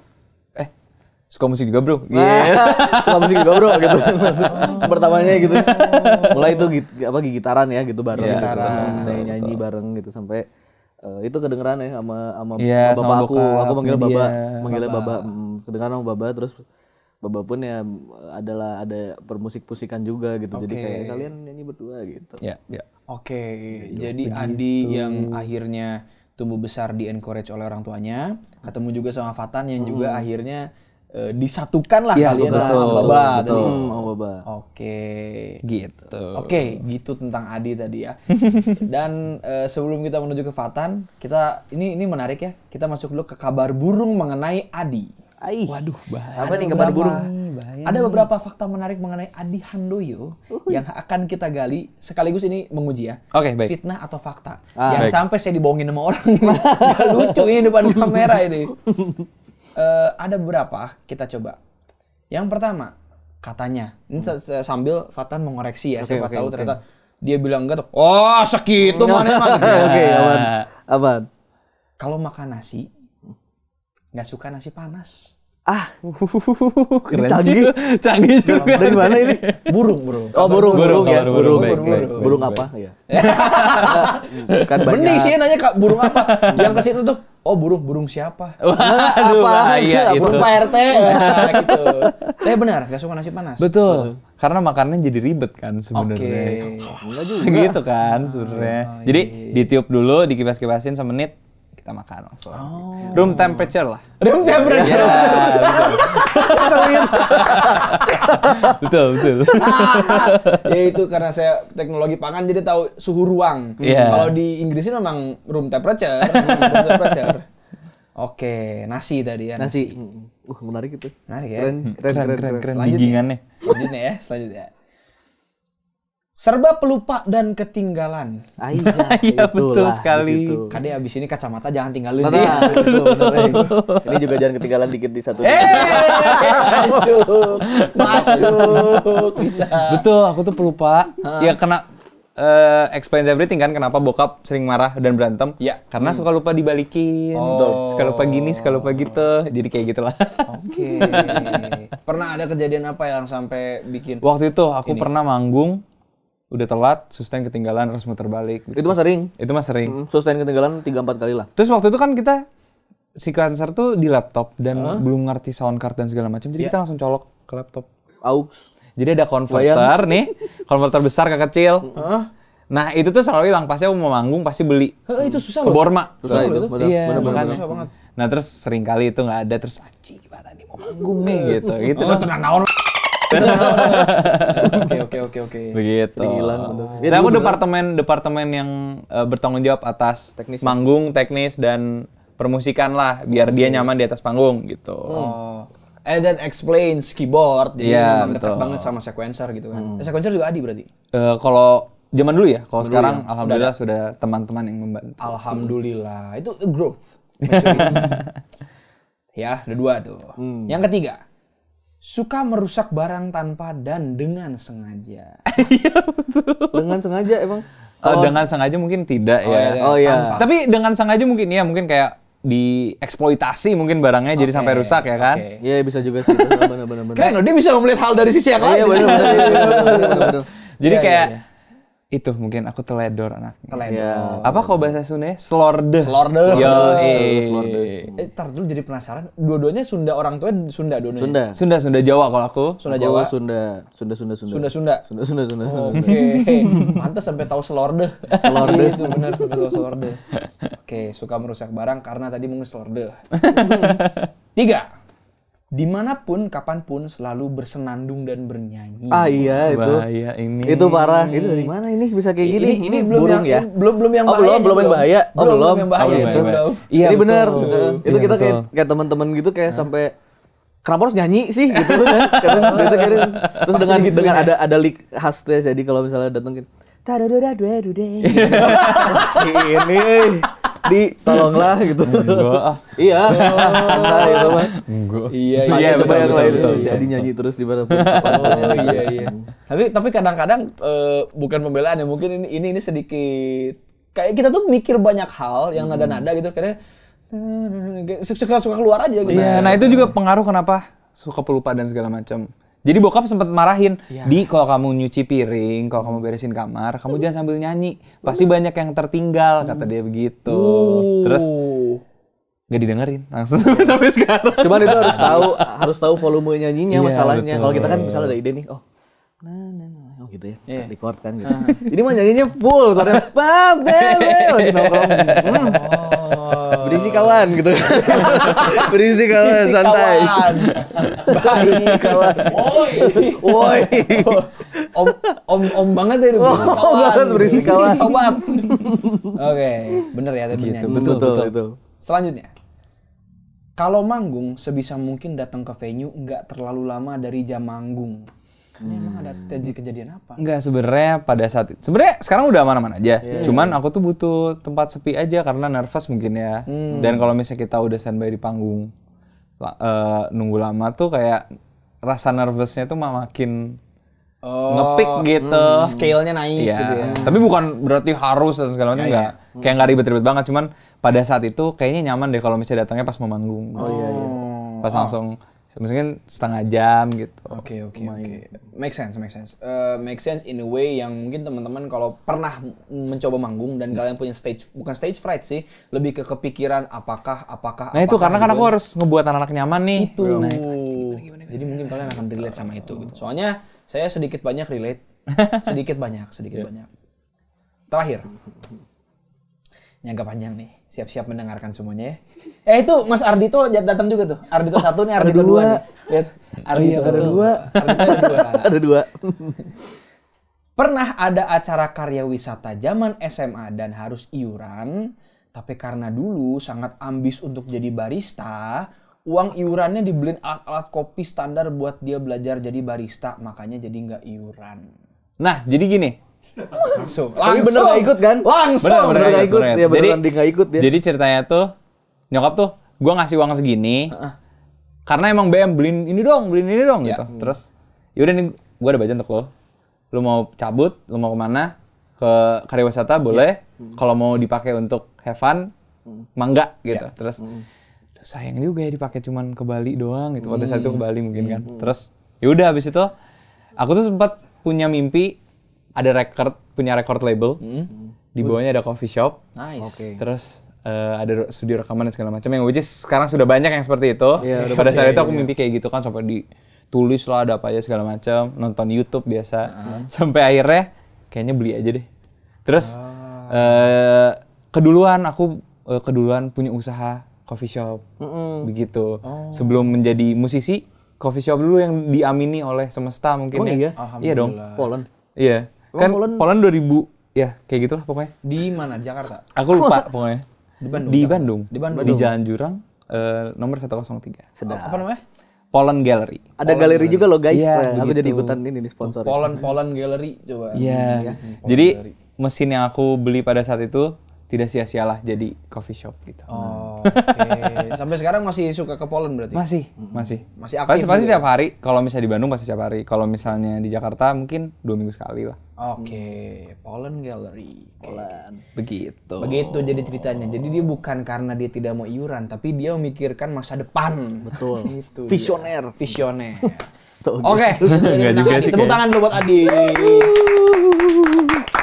suka musik juga bro. Suka musik juga bro gitu. Pertamanya gitu. Mulai itu gitaran ya gitu bareng. Nyanyi bareng gitu sampai itu kedengeran ya sama bapak aku. Aku manggilnya Baba. Kedengeran sama Baba, terus Baba pun ya ada permusik-musikan juga gitu. Jadi kayak kalian nyanyi berdua gitu. Jadi Adi yang akhirnya tumbuh besar di encourage oleh orang tuanya, ketemu juga sama Fatan yang juga akhirnya disatukan lah kalian sama Baba tadi. Baba. Gitu tentang Adi tadi ya. Dan sebelum kita menuju ke Fatan, ini menarik ya. Kita masuk dulu ke kabar burung mengenai Adi. Waduh, bahaya. Apa nih kabar burung? Ada beberapa fakta menarik mengenai Adi Handoyo yang akan kita gali, sekaligus ini menguji ya. Baik. Fitnah atau fakta. Yang sampai saya dibohongin sama orang. Gak lucu ini depan kamera ini. Ada beberapa, kita coba. Yang pertama, katanya, ini sambil Fatan mengoreksi ya, siapa tahu ternyata dia bilang enggak tuh. Oh, segitu mana emang. Aman. Kalau makan nasi, nggak suka nasi panas. Keren. Canggih juga. Dari mana ini? Burung, bro. Oh, burung ya. Burung. Burung apa? Ya. Bukan mending sih nanya Kak, burung apa? Yang ke situ tuh, oh burung siapa? Aduh, bahaya itu. Burung Pak RT. Gitu. Tapi benar, nggak suka nasi panas. Betul. Karena makannya jadi ribet kan sebenarnya. Enggak juga. Gitu kan sebenarnya. Jadi ditiup dulu, dikipas-kipasin semenit, kita makan langsung. Room temperature lah. Room temperature. Betul. Ya itu karena saya teknologi pangan jadi tahu suhu ruang. Kalau di Inggrisnya memang room temperature. Nasi tadi ya. Nasi. Menarik itu. Menarik ya. Keren gigingannya. Selanjutnya. Serba pelupa dan ketinggalan. Iya betul sekali. Kade abis ini kacamata jangan tinggalin dia. Ini juga jangan ketinggalan dikit di satu. Masuk bisa. Betul, aku tuh pelupa. Ya kena explains everything kan kenapa bokap sering marah dan berantem. Karena suka lupa dibalikin. Suka lupa gini, suka lupa gitu. Jadi kayak gitulah. Pernah ada kejadian apa yang sampai bikin Waktu itu aku pernah manggung, udah telat, sustain ketinggalan, harus muter balik. Gitu. Itu mah sering. Itu mah sering. Sustain ketinggalan 3-4 kali lah. Terus waktu itu kan kita sequencer tuh di laptop dan belum ngerti sound card dan segala macam, jadi kita langsung colok ke laptop. Aux. Jadi ada konverter nih, konverter besar ke kecil. Nah itu tuh selalu hilang, pasti aku mau manggung pasti beli. itu susah Ke loh. Borma. Susah itu. Iya, Bener-bener. makanya. Susah banget. Nah terus sering kali itu nggak ada, terus anjing gimana nih mau manggung nih gitu. Tenang naon. Oke. Begitu. Hilang, bener. Saya aku departemen yang bertanggung jawab atas Teknis. manggung, teknis dan permusikan lah, biar dia nyaman di atas panggung gitu. Oh. And that explains keyboard. Jadi Iya, memang dekat betul. banget sama sequencer gitu kan. Sequencer juga Adi berarti. Kalau zaman dulu ya, kalau sekarang alhamdulillah sudah teman-teman yang membantu. Alhamdulillah. Itu growth. Ya, ada 2 tuh. Yang ketiga, suka merusak barang tanpa dan dengan sengaja. Dengan sengaja emang. Dengan sengaja mungkin tidak ya. Oh iya. Tapi dengan sengaja mungkin ya, mungkin kayak dieksploitasi mungkin barangnya jadi sampai rusak ya kan. Oke. Iya bisa juga sih. Bener. Keren loh, dia bisa melihat hal dari sisi yang lain. Iya bener. Jadi Iya, kayak iya. itu mungkin aku teledor anaknya. Teledor. Apa kalau bahasa Sunda? Slorde. Slorde. Yo, Tar dulu jadi penasaran. Dua-duanya Sunda, orang tua Sunda dua-duanya. Sunda Jawa kalau aku. Sunda Jawa. Sunda. Sunda. Sunda. Oke. Mantas sampai tahu selorde. Selorde. Itu benar sampai tahu selorde. Oke, suka merusak barang karena tadi mungkin selorde. 3. Dimanapun, kapanpun selalu bersenandung dan bernyanyi. Ah iya itu. Bahaya ini. Itu parah. Itu dari mana ini bisa kayak gini? Ini belum burung yang, ya. belum yang Oh, bahaya. belum yang bahaya. Oh, belum. yang bahaya Oh, itu belum. belum. Iya, Ini benar. betul. Itu Iya, kita betul. kayak teman-teman gitu kayak sampai kenapa harus nyanyi sih gitu kan. Terus dengan ada lick khasnya jadi kalau misalnya datengin si ini tolonglah gitu. Enggak. Iya. Santai itu mah. Enggak. Iya, Tanya betul, coba yang betul, lain betul, si betul. Adi nyanyi terus di mana pun. Oh iya. Tapi kadang-kadang bukan pembelaan ya, mungkin ini sedikit kayak kita tuh mikir banyak hal yang nada-nada gitu karena suka keluar aja gitu. Iya, nah itu juga pengaruh kenapa suka pelupa dan segala macam. Jadi bokap sempat marahin, di kalau kamu nyuci piring, kalau kamu beresin kamar, kamu jangan sambil nyanyi, pasti banyak yang tertinggal, kata dia begitu. Terus nggak didengerin langsung sampai sekarang. Cuman itu harus tahu volume nyanyinya Iya, masalahnya. betul. Kalau kita kan misalnya ada ide nih, oh gitu ya, record kan gitu. Ini mah nyanyinya full, soalnya lagi nongkrong. Berisi kawan gitu. Berisi kawan santai. Baik kawan. Woi. Om banget ya berisi kawan. banget, berisi kawan. Sobat. Oke, bener ya tadi Gitu, bernyanyi. Betul. Selanjutnya, kalau manggung sebisa mungkin datang ke venue nggak terlalu lama dari jam manggung. Ini emang ada kejadian apa? Enggak, sebenarnya pada saat itu. Sebenarnya sekarang udah aman-aman aja. Cuman aku tuh butuh tempat sepi aja karena nervous mungkin ya. Dan kalau misalnya kita udah standby di panggung nunggu lama tuh kayak rasa nervousnya tuh makin ngepik gitu. Scale-nya naik Iya. gitu ya. Tapi bukan berarti harus dan segala macam enggak. Kayak nggak ribet-ribet banget. Cuman pada saat itu kayaknya nyaman deh kalau misalnya datangnya pas mau manggung. Oh iya. Pas langsung mungkin setengah jam gitu. Oke. Make sense. Make sense in a way yang mungkin teman-teman kalau pernah mencoba manggung dan kalian punya bukan stage fright sih, lebih ke kepikiran apakah. Nah itu karena kan gitu aku harus ngebuat anak-anak nyaman nih. itu. Jadi mungkin kalian akan relate sama itu gitu. Soalnya saya sedikit banyak relate, sedikit banyak. Terakhir. Ini agak panjang nih. Siap-siap mendengarkan semuanya ya. Itu Mas Ardito datang juga tuh. Ardito 1 nih, Ardito 2 nih. Lihat. Ardito ada dua. Ardito ada 2. Ada 2. Pernah ada acara karya wisata zaman SMA dan harus iuran, tapi karena dulu sangat ambis untuk jadi barista, uang iurannya dibeliin alat-alat kopi standar buat dia belajar jadi barista, makanya jadi nggak iuran. Nah, jadi gini. Tapi bener nggak ikut kan? Langsung. Bener nggak ikut. bener. Ya beneran dia nggak ikut ya. Jadi ceritanya tuh nyokap tuh gue ngasih uang segini karena emang BM beliin ini dong gitu. Terus yaudah nih gue ada budget untuk lo. Lo mau cabut, lo mau kemana? Ke karya wisata boleh. Kalau mau dipakai untuk have fun, mangga gitu. Terus sayang juga ya dipakai cuman ke Bali doang gitu. Pada saat itu ke Bali mungkin kan. Terus ya udah habis itu aku tuh sempat punya mimpi punya record label. Di bawahnya ada coffee shop. Nice. Terus ada studio rekaman dan segala macam yang which is sekarang sudah banyak yang seperti itu. Pada saat itu aku mimpi kayak gitu kan sampai ditulis lah ada apa aja segala macam, nonton YouTube biasa. Sampai akhirnya kayaknya beli aja deh. Terus keduluan punya usaha coffee shop. Begitu. Sebelum menjadi musisi, coffee shop dulu yang diamini oleh semesta mungkin ya. Iya dong. Poland. Iya. Kan Poland 2000 ya kayak gitulah pokoknya. Di mana? Jakarta? Aku lupa pokoknya. Di Bandung. Di Jalan Jurang nomor 103. Sedap. Apa namanya? Poland Gallery. Ada galeri juga loh guys. Iya, Aku begitu. jadi ikutan ini sponsor. Poland Gallery coba. Iya. Jadi mesin yang aku beli pada saat itu tidak sia-sialah jadi coffee shop gitu. Oke. Sampai sekarang masih suka ke Poland berarti? Masih. Masih aktif Pasti juga? setiap hari. Kalau misalnya di Bandung pasti setiap hari. Kalau misalnya di Jakarta mungkin 2 minggu sekali lah. Oke. Poland Gallery. Poland. Begitu. Begitu jadi ceritanya. Jadi dia bukan karena dia tidak mau iuran, tapi dia memikirkan masa depan. Betul. Itu. Visioner. Visioner. Tuh, Oke. Enggak juga sih Tepuk kayaknya. tangan dulu buat Adi.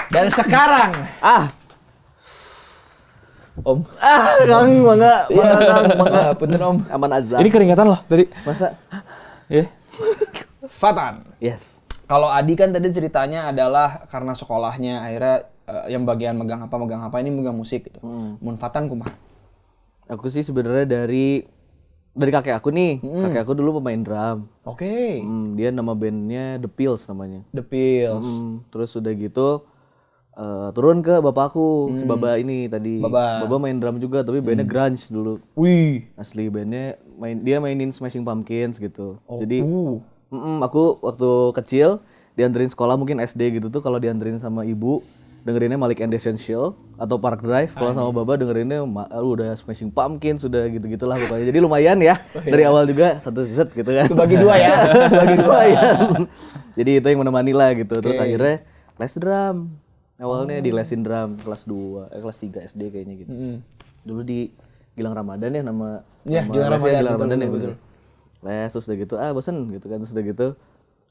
Dan sekarang Om. Kang, mangga, Punten Om. aman azab. Ini keringatan loh tadi. Masa? Ya. Fatan. Yes. Kalau Adi kan tadi ceritanya adalah karena sekolahnya akhirnya yang bagian megang apa ini megang musik gitu. Mun Fatan kumaha? Aku sih sebenarnya dari kakek aku nih. Kakek aku dulu pemain drum. Oke. Dia nama bandnya The Pills namanya. The Pills. Terus udah gitu turun ke bapakku, si Baba ini tadi. Baba. Baba main drum juga tapi bandnya grunge dulu. Wih. Asli bandnya dia mainin Smashing Pumpkins gitu. Jadi aku waktu kecil dianterin sekolah mungkin SD gitu tuh kalau dianterin sama ibu dengerinnya Malik and the Essential atau Park Drive. Kalau sama Baba dengerinnya udah Smashing Pumpkins sudah gitu-gitulah pokoknya. Jadi lumayan ya dari awal juga satu set gitu kan. Itu bagi dua ya. Bagi dua ya. Jadi itu yang menemani lah gitu. Terus akhirnya les drum. Awalnya di lesin drum kelas 3 SD kayaknya gitu. Dulu di Gilang Ramadan ya nama Gilang lesnya Ramadan, ya betul. Les terus udah gitu bosen gitu kan. Terus udah gitu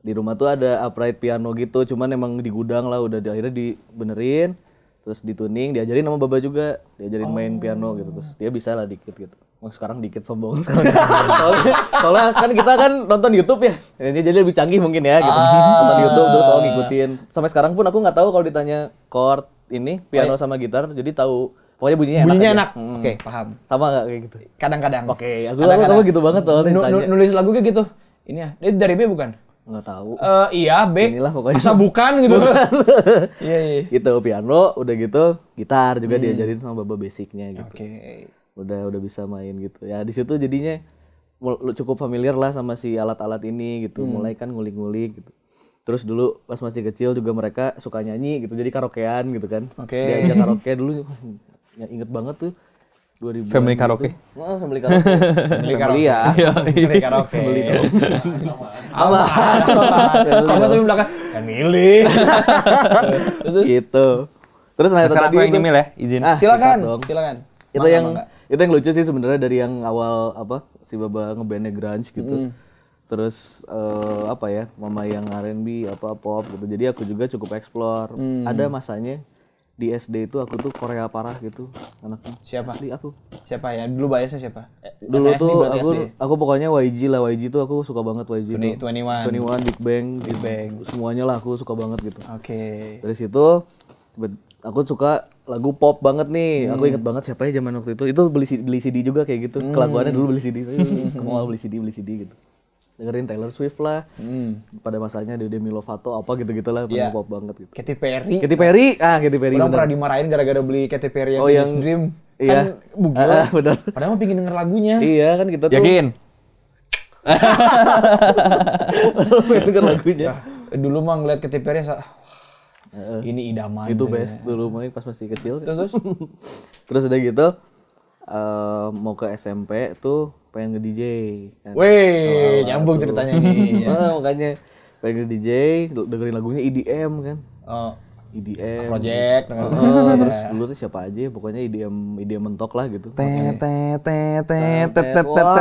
di rumah tuh ada upright piano gitu, cuman emang di gudang lah udah akhirnya dibenerin, terus dituning, diajarin sama Baba juga, diajarin main piano gitu, terus dia bisa lah dikit gitu. Sekarang dikit sombong sekarang. soalnya kan kita kan nonton YouTube ya, jadi lebih canggih mungkin ya gitu. Nonton YouTube terus ngikutin. Sampai sekarang pun aku nggak tahu kalau ditanya chord ini piano sama gitar, jadi tahu pokoknya bunyinya enak. Oke, paham. Sama nggak kayak gitu? Kadang-kadang. Oke, aku gitu banget soalnya ditanya. Nulis lagu kayak gitu. Ini ya, ini dari B bukan? Nggak tahu. Iya, B. Inilah pokoknya. Masa bukan gitu. Iya. Gitu piano, udah gitu gitar juga diajarin sama Baba basicnya gitu. Oke. Udah bisa main gitu. Ya di situ jadinya cukup familiar lah sama si alat-alat ini gitu. Mulai kan ngulik-ngulik gitu. Terus dulu pas masih kecil juga mereka suka nyanyi gitu. Jadi karaokean gitu kan. Oke. Diajak karaoke dulu. Ya, inget banget tuh 2000 Family karaoke. Family karaoke. Family karaoke ya. Family karaoke. Beli dong. Apa tuh belakang? Family. Terus gitu. Terus nah Sekarang tadi aku yang itu nyemil ya, izin. Silakan. dong. Silakan. Itu yang lucu sih sebenarnya dari yang awal si Baba ngebandnya grunge gitu. Terus apa ya, mama yang R&B apa pop gitu. Jadi aku juga cukup explore. Ada masanya di SD itu aku tuh Korea parah gitu anaknya. Siapa? Asli aku. Siapa ya? Dulu biasanya siapa? Dulu SNSD tuh berarti SD. aku pokoknya YG lah. YG tuh aku suka banget YG tuh. 21. 21 Big Bang. Big Bang. Semuanya lah aku suka banget gitu. Oke. Dari situ aku suka lagu pop banget nih. Aku inget banget siapa ya zaman waktu itu. Itu beli CD juga kayak gitu. Kelakuannya dulu beli CD. Mau beli CD gitu. Dengerin Taylor Swift lah. Pada masanya Demi Lovato apa gitu-gitulah pop banget gitu. Katy Perry. Katy Perry. Katy Perry. Orang pernah dimarahin gara-gara beli Katy Perry yang Teenage Dream. Iya. Kan bugil. Benar. Padahal mah pengen denger lagunya. Iya kan kita tuh. Yakin? pengen denger lagunya. Dulu mah ngeliat Katy Perry ini idaman. Itu best dulu main pas masih kecil. Terus? Terus udah gitu mau ke SMP tuh pengen nge-DJ kan. Weh, nyambung ceritanya ini. Makanya pengen nge-DJ, dengerin lagunya EDM kan. Oh. EDM. Project. Terus dulu tuh siapa aja ya, pokoknya EDM mentok lah gitu. Wah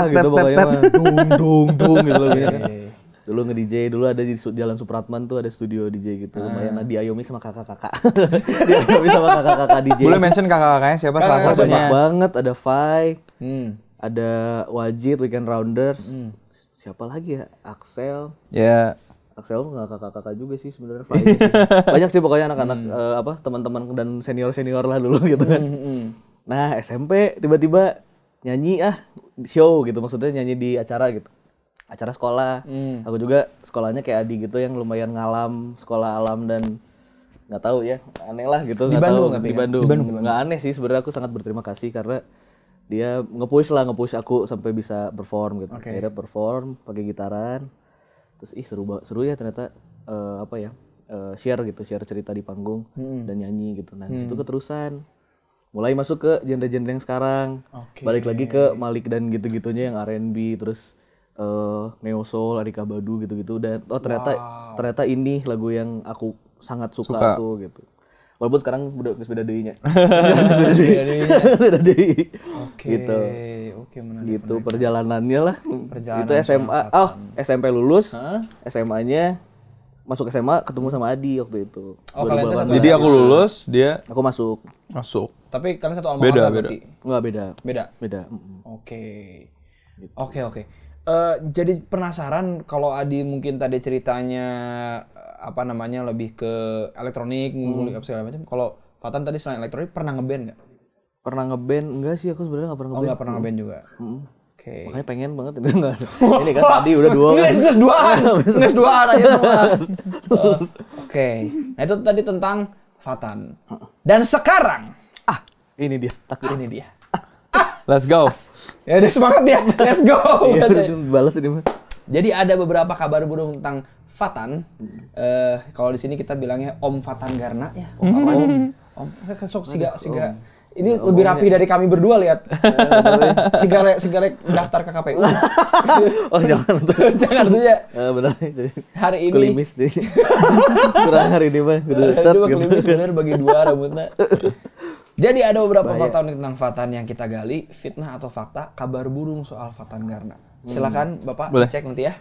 gitu pokoknya mah dung gitu loh. Dulu nge-DJ, dulu ada di Jalan Supratman tuh ada studio DJ gitu. Lumayan diayomi sama kakak-kakak. Diayomi sama kakak-kakak DJ. Boleh mention kakak-kakaknya siapa salah satunya? Banyak banget, ada Fai, ada Wajid, Weekend Rounders. Siapa lagi ya? Axel. Ya. Axel nggak kakak-kakak juga sih sebenarnya. Fai sih. Banyak sih pokoknya anak-anak teman-teman dan senior-senior lah dulu gitu kan. Nah SMP tiba-tiba nyanyi show gitu, maksudnya nyanyi di acara gitu. Acara sekolah. Aku juga sekolahnya kayak Adi gitu yang lumayan ngalam, sekolah alam dan nggak tahu ya, aneh lah gitu. Di Bandung di Bandung. Nggak aneh sih sebenarnya, aku sangat berterima kasih karena dia nge-push aku sampai bisa perform gitu. Akhirnya perform pakai gitaran. Terus seru ya ternyata share cerita di panggung dan nyanyi gitu. Nah, itu keterusan. Mulai masuk ke genre-genre yang sekarang. Balik lagi ke Malik dan gitu-gitunya yang R&B terus neo soul, Arika Badu gitu-gitu dan ternyata ini lagu yang aku sangat suka tuh gitu. Walaupun sekarang udah beda deui-nya. Beda deui. Gitu. Menarik. Gitu perjalanannya lah. Itu SMA. SMP lulus. SMA-nya masuk SMA ketemu sama Adi waktu itu. Jadi aku lulus, aku masuk. Tapi kalian satu alma mater berarti? Enggak, beda. Oke. Jadi penasaran kalau Adi mungkin tadi ceritanya lebih ke elektronik, ngulik segala macam. Kalau Fatan tadi selain elektronik pernah ngeband nggak? Pernah ngeband? Enggak sih, aku sebenarnya nggak pernah ngeband. Oh nggak pernah ngeband juga. Makanya pengen banget itu enggak. Ini kan tadi udah 2. Nges duaan aja semua. Oke. Nah itu tadi tentang Fatan. Dan sekarang ini dia. Let's go. Ya udah semangat ya. Let's go. Balas ini mah. Jadi ada beberapa kabar burung tentang Fatan. Kalau di sini kita bilangnya Om Fatan Garna ya. Om. Sok siga. Ini lebih rapi dari kami berdua lihat. Sigarek daftar ke KPU. Oh jangan tuh ya. Benar. Hari ini. Kelimis deh. Kurang hari ini mah. Kelimis bener bagi 2 rambutnya. Jadi ada beberapa fakta unik tentang Fatan yang kita gali, fitnah atau fakta, kabar burung soal Fatan Garna. Silakan Bapak cek nanti ya.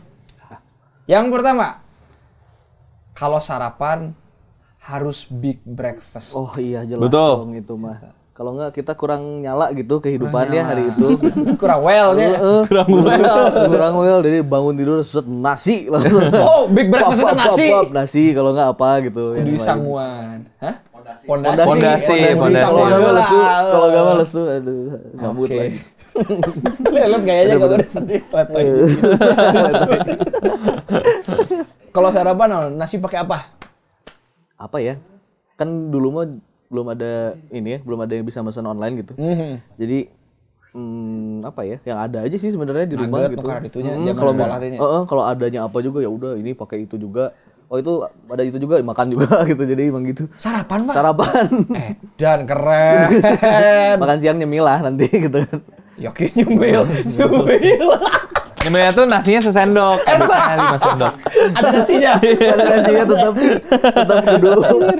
Yang pertama, kalau sarapan harus big breakfast. Oh iya jelas dong itu mah. Kalau enggak kita kurang nyala gitu kehidupannya hari itu. Kurang well dia. Kurang well. Jadi bangun tidur set nasi langsung. Oh, big breakfast itu nasi. Nasi kalau enggak apa gitu. Kudu sangguan. Hah? Pondasi. Kalau enggak mah lesu. Aduh, ngambut lagi. Lihat gayanya enggak beres sedih. Kalau sarapan nasi pakai apa? Apa ya? Kan dulu mah belum ada yang bisa pesan online gitu. Jadi apa ya? Yang ada aja sih sebenarnya di rumah gitu. Kalau adanya apa juga ya udah ini pakai itu juga. Oh itu ada itu juga makan juga gitu. Jadi emang gitu. Sarapan, Pak. Sarapan. Dan keren. Makan siang nyemil lah nanti gitu kan. Yakin nyemil. Nyemilnya tuh nasinya sesendok. Biasanya 5 sendok. Ada nasinya. Nasinya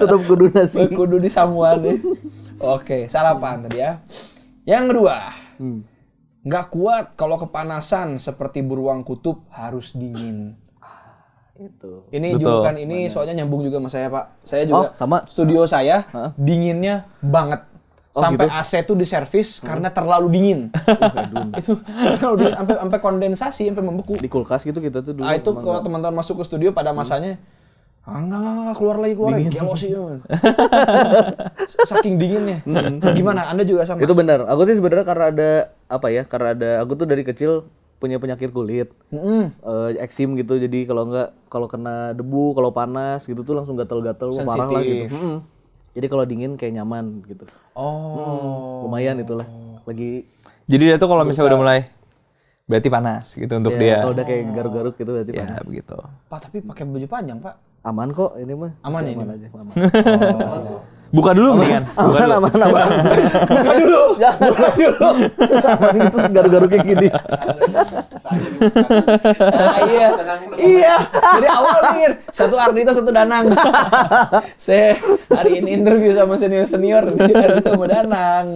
tetap kudu nasi. Kudu di samuan nih. Oke, sarapan tadi ya. Yang kedua. Nggak kuat kalau kepanasan seperti beruang kutub harus dingin. Itu. Ini julukan ini soalnya nyambung juga sama saya, Pak. Saya juga sama. Studio saya dinginnya banget. Sampai gitu? AC tuh diservis karena terlalu dingin. Itu terlalu dingin sampai kondensasi, sampai membeku. Di kulkas gitu kita tuh dulu. Itu kalau teman-teman masuk ke studio pada masanya enggak keluar lagi. Gelo sih. Saking dinginnya. Gimana? Anda juga sama? Itu benar. Aku sih sebenarnya karena ada aku tuh dari kecil punya penyakit kulit. Eksim gitu. Jadi kalau kena debu, kalau panas gitu tuh langsung gatal-gatal parah lah gitu. Jadi kalau dingin kayak nyaman gitu. Lumayan itulah. Jadi dia tuh kalau misalnya udah mulai berarti panas gitu untuk dia. Kalau udah kayak garuk-garuk gitu berarti panas. Ya begitu. Pak tapi pakai baju panjang, Pak. Aman kok ini mah. Aman ya? Aman aja. Buka dulu mendingan. Buka dulu. Buka dulu. Buka dulu. Ini terus garuk-garuk kayak gini. Iya. Iya. Dari awal nih, satu Ardito, satu Danang. Saya hari ini interview sama senior-senior di Ardito sama Danang.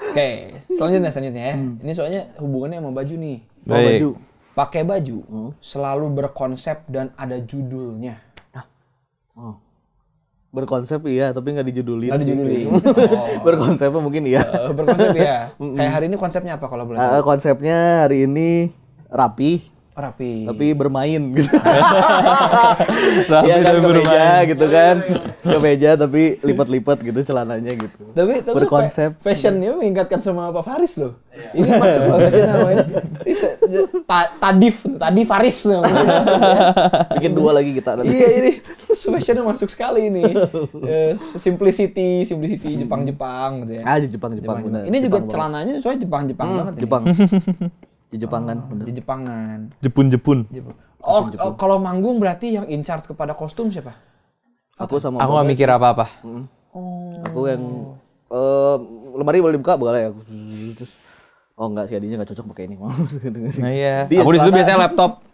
Oke, selanjutnya ya. Ini soalnya hubungannya sama baju nih. Baju. Pakai baju selalu berkonsep dan ada judulnya. Berkonsep iya, tapi nggak dijudulin. Nggak dijudulin. Berkonsepnya mungkin iya. Berkonsep ya. Kayak hari ini konsepnya apa kalau boleh tahu? Konsepnya hari ini rapi. Rapi. Tapi bermain gitu. Rapi Iya kan, tapi kemeja gitu kan. Kemeja tapi lipat-lipat gitu celananya gitu. Tapi berkonsep. Fashionnya meningkatkan sama Pak Faris loh. Ini masuk fashion namanya. Tadi Faris namanya. Bikin 2 lagi kita nanti. Iya ini fashionnya masuk sekali ini. Simplicity Jepang-Jepang gitu ya. Jepang. Bener. Ini juga Jepang celananya soalnya Jepang banget. Jepang. Di Jepangan. Bener. Di Jepangan. Jepun. Oh, kalau manggung berarti yang in charge kepada kostum siapa? Aku sama Aku nggak mikir apa-apa. Aku yang lemari boleh dibuka boleh ya. Terus enggak sih adinya enggak cocok pakai ini. Nah, iya. Dia Aku di situ celana- biasanya laptop.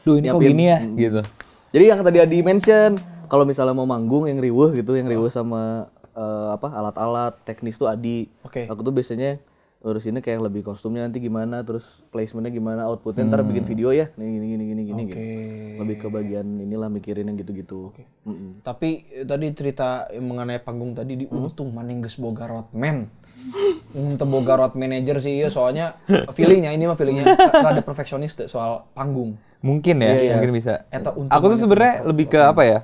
Duh, ini kok Nyiapin. gini ya gitu. Jadi yang tadi Adi mention, kalau misalnya mau manggung yang riweuh gitu, yang riweuh sama alat-alat teknis tuh Adi. Oke. Aku tuh biasanya urusinnya kayak lebih kostumnya nanti gimana, terus placementnya gimana, outputnya ntar bikin video ya, nih gini gitu. Lebih ke bagian inilah mikirin yang gitu-gitu. Tapi tadi cerita mengenai panggung tadi diuntung maning geus boga roadman. Untuk boga road manager sih iya soalnya feelingnya rada perfeksionis deh soal panggung. Mungkin ya, Iya. mungkin bisa. Eta untung Aku tuh sebenarnya lebih ke apa ya?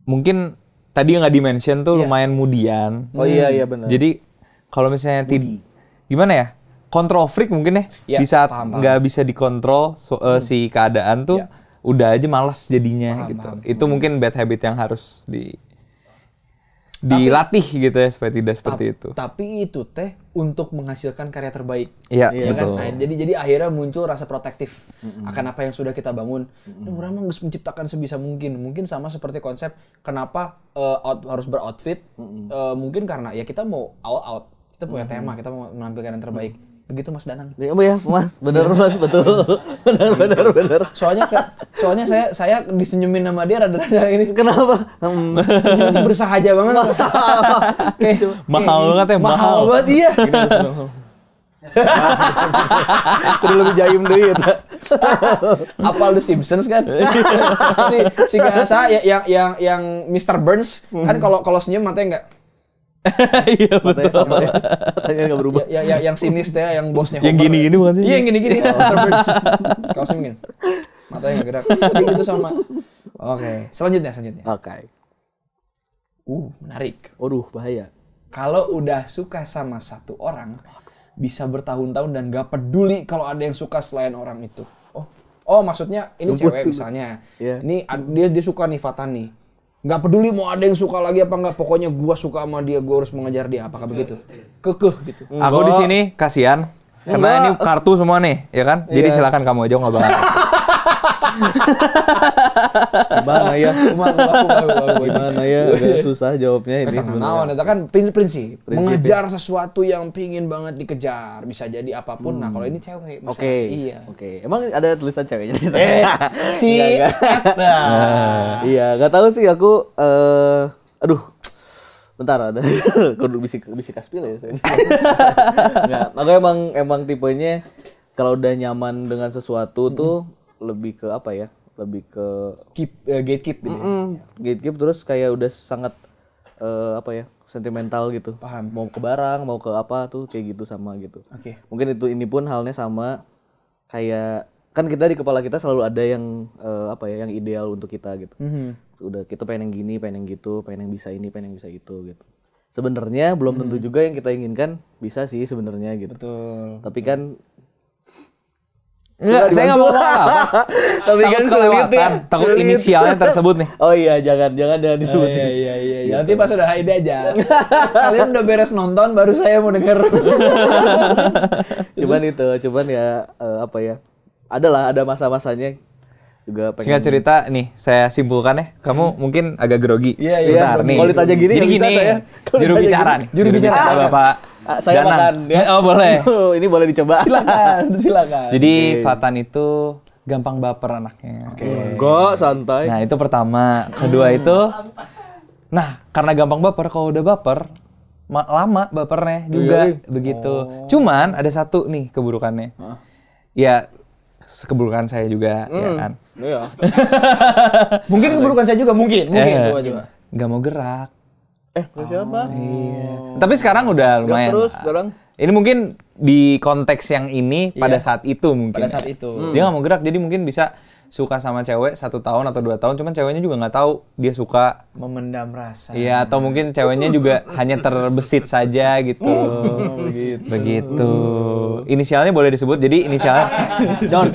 Mungkin tadi yang nggak dimention tuh lumayan mudian. Oh iya benar. Jadi kalau misalnya gimana ya? Control freak mungkin ya. Iya, Di saat paham. nggak bisa dikontrol si keadaan tuh udah aja malas jadinya gitu. Itu mungkin bad habit yang harus dilatih gitu ya supaya tidak seperti itu. Tapi itu teh untuk menghasilkan karya terbaik. Iya, Ya kan? betul. Nah, jadi akhirnya muncul rasa protektif akan apa yang sudah kita bangun. Dan orang mah geus menciptakan sebisa mungkin. Mungkin sama seperti konsep kenapa harus beroutfit. Mungkin karena ya kita mau all out. Kita punya tema, kita mau menampilkan yang terbaik. Begitu Mas Danang. Ya Mas, bener Mas, betul. bener. Soalnya saya disenyumin sama dia rada-rada ini. Kenapa? Senyum itu bersahaja banget. Mahal banget ya, mahal. banget iya. Kudu lebih jaim deui eta. Apal The Simpsons kan? si Gasa yang Mr. Burns kan kalau senyum matanya enggak. Iya betul. Matanya enggak berubah. Yang sinis teh yang bosnya Yang Homer. gini-gini bukan sih? Iya yang gini-gini. Mr. Burns. Kalau senyum matanya enggak gerak. Jadi itu sama. Oke, selanjutnya. Oke. Menarik. Waduh, bahaya. Kalau udah suka sama satu orang, bisa bertahun-tahun dan gak peduli kalau ada yang suka selain orang itu. Oh maksudnya ini cewek misalnya. Iya. Ini dia suka nih Fatan nih. Gak peduli mau ada yang suka lagi apa enggak, pokoknya gua suka sama dia, gua harus mengejar dia. Apakah begitu? Kekeh gitu. Aku di sini kasihan karena ini kartu semua nih, ya kan? Jadi silakan kamu aja ngobrol. Gimana ya? Gimana ya? Agak susah jawabnya ini sebenarnya. Itu kan prinsip. Mengejar sesuatu yang pingin banget dikejar. Bisa jadi apapun. Nah kalau ini cewek misalnya. Oke. Iya. Oke. Emang ada tulisan ceweknya di situ? Si Iya, nggak tahu sih aku aduh. Bentar ada. Kudu bisi kaspil ya saya. Enggak, aku emang tipenya kalau udah nyaman dengan sesuatu tuh lebih ke apa ya? Lebih ke gatekeep gitu. Gatekeep terus kayak udah sangat apa ya? Sentimental gitu. Paham. Mau ke barang, mau ke apa tuh kayak gitu sama gitu. Oke. Mungkin ini pun halnya sama kayak kan kita di kepala kita selalu ada yang apa ya, yang ideal untuk kita gitu. Udah kita pengen yang gini, pengen yang gitu, pengen yang bisa ini, pengen yang bisa itu gitu. Sebenarnya belum tentu juga yang kita inginkan bisa sih sebenarnya gitu. Betul. Tapi kan Enggak, saya nggak mau ngomong apa. Tapi kan sulit ya. Takut inisialnya tersebut nih. Oh iya, jangan disebut. Iya. Nanti pas udah HID aja. Kalian udah beres nonton baru saya mau denger. Cuman ya apa ya? Ada masa-masanya juga pengen. Singkat cerita nih, saya simpulkan ya. Kamu mungkin agak grogi. Iya. Bentar, nih. Kalau ditanya gini Jadi nggak bisa gini, saya. Kalau juru ditanya bicara gini. nih. Juru bicara Bapak Saya Danang. makan ya. Oh, boleh. Ini boleh dicoba. Silakan. Jadi Fatan itu gampang baper anaknya. Enggak, santai. Nah, itu pertama. Kedua itu karena gampang baper, kalau udah baper lama bapernya juga begitu. Cuman ada satu nih keburukannya. Ya keburukan saya juga ya kan. Iya. Mungkin keburukan saya juga mungkin coba. Nggak mau gerak. Siapa? Iya. Tapi sekarang udah lumayan. Terus lah. sekarang Ini mungkin di konteks yang ini pada saat itu mungkin. Pada saat itu. Dia nggak mau gerak, jadi mungkin bisa suka sama cewek 1 tahun atau 2 tahun, cuman ceweknya juga nggak tahu dia suka. Memendam rasa. Iya, atau mungkin ceweknya juga hanya terbesit saja gitu. Begitu. Inisialnya boleh disebut, jadi inisialnya John.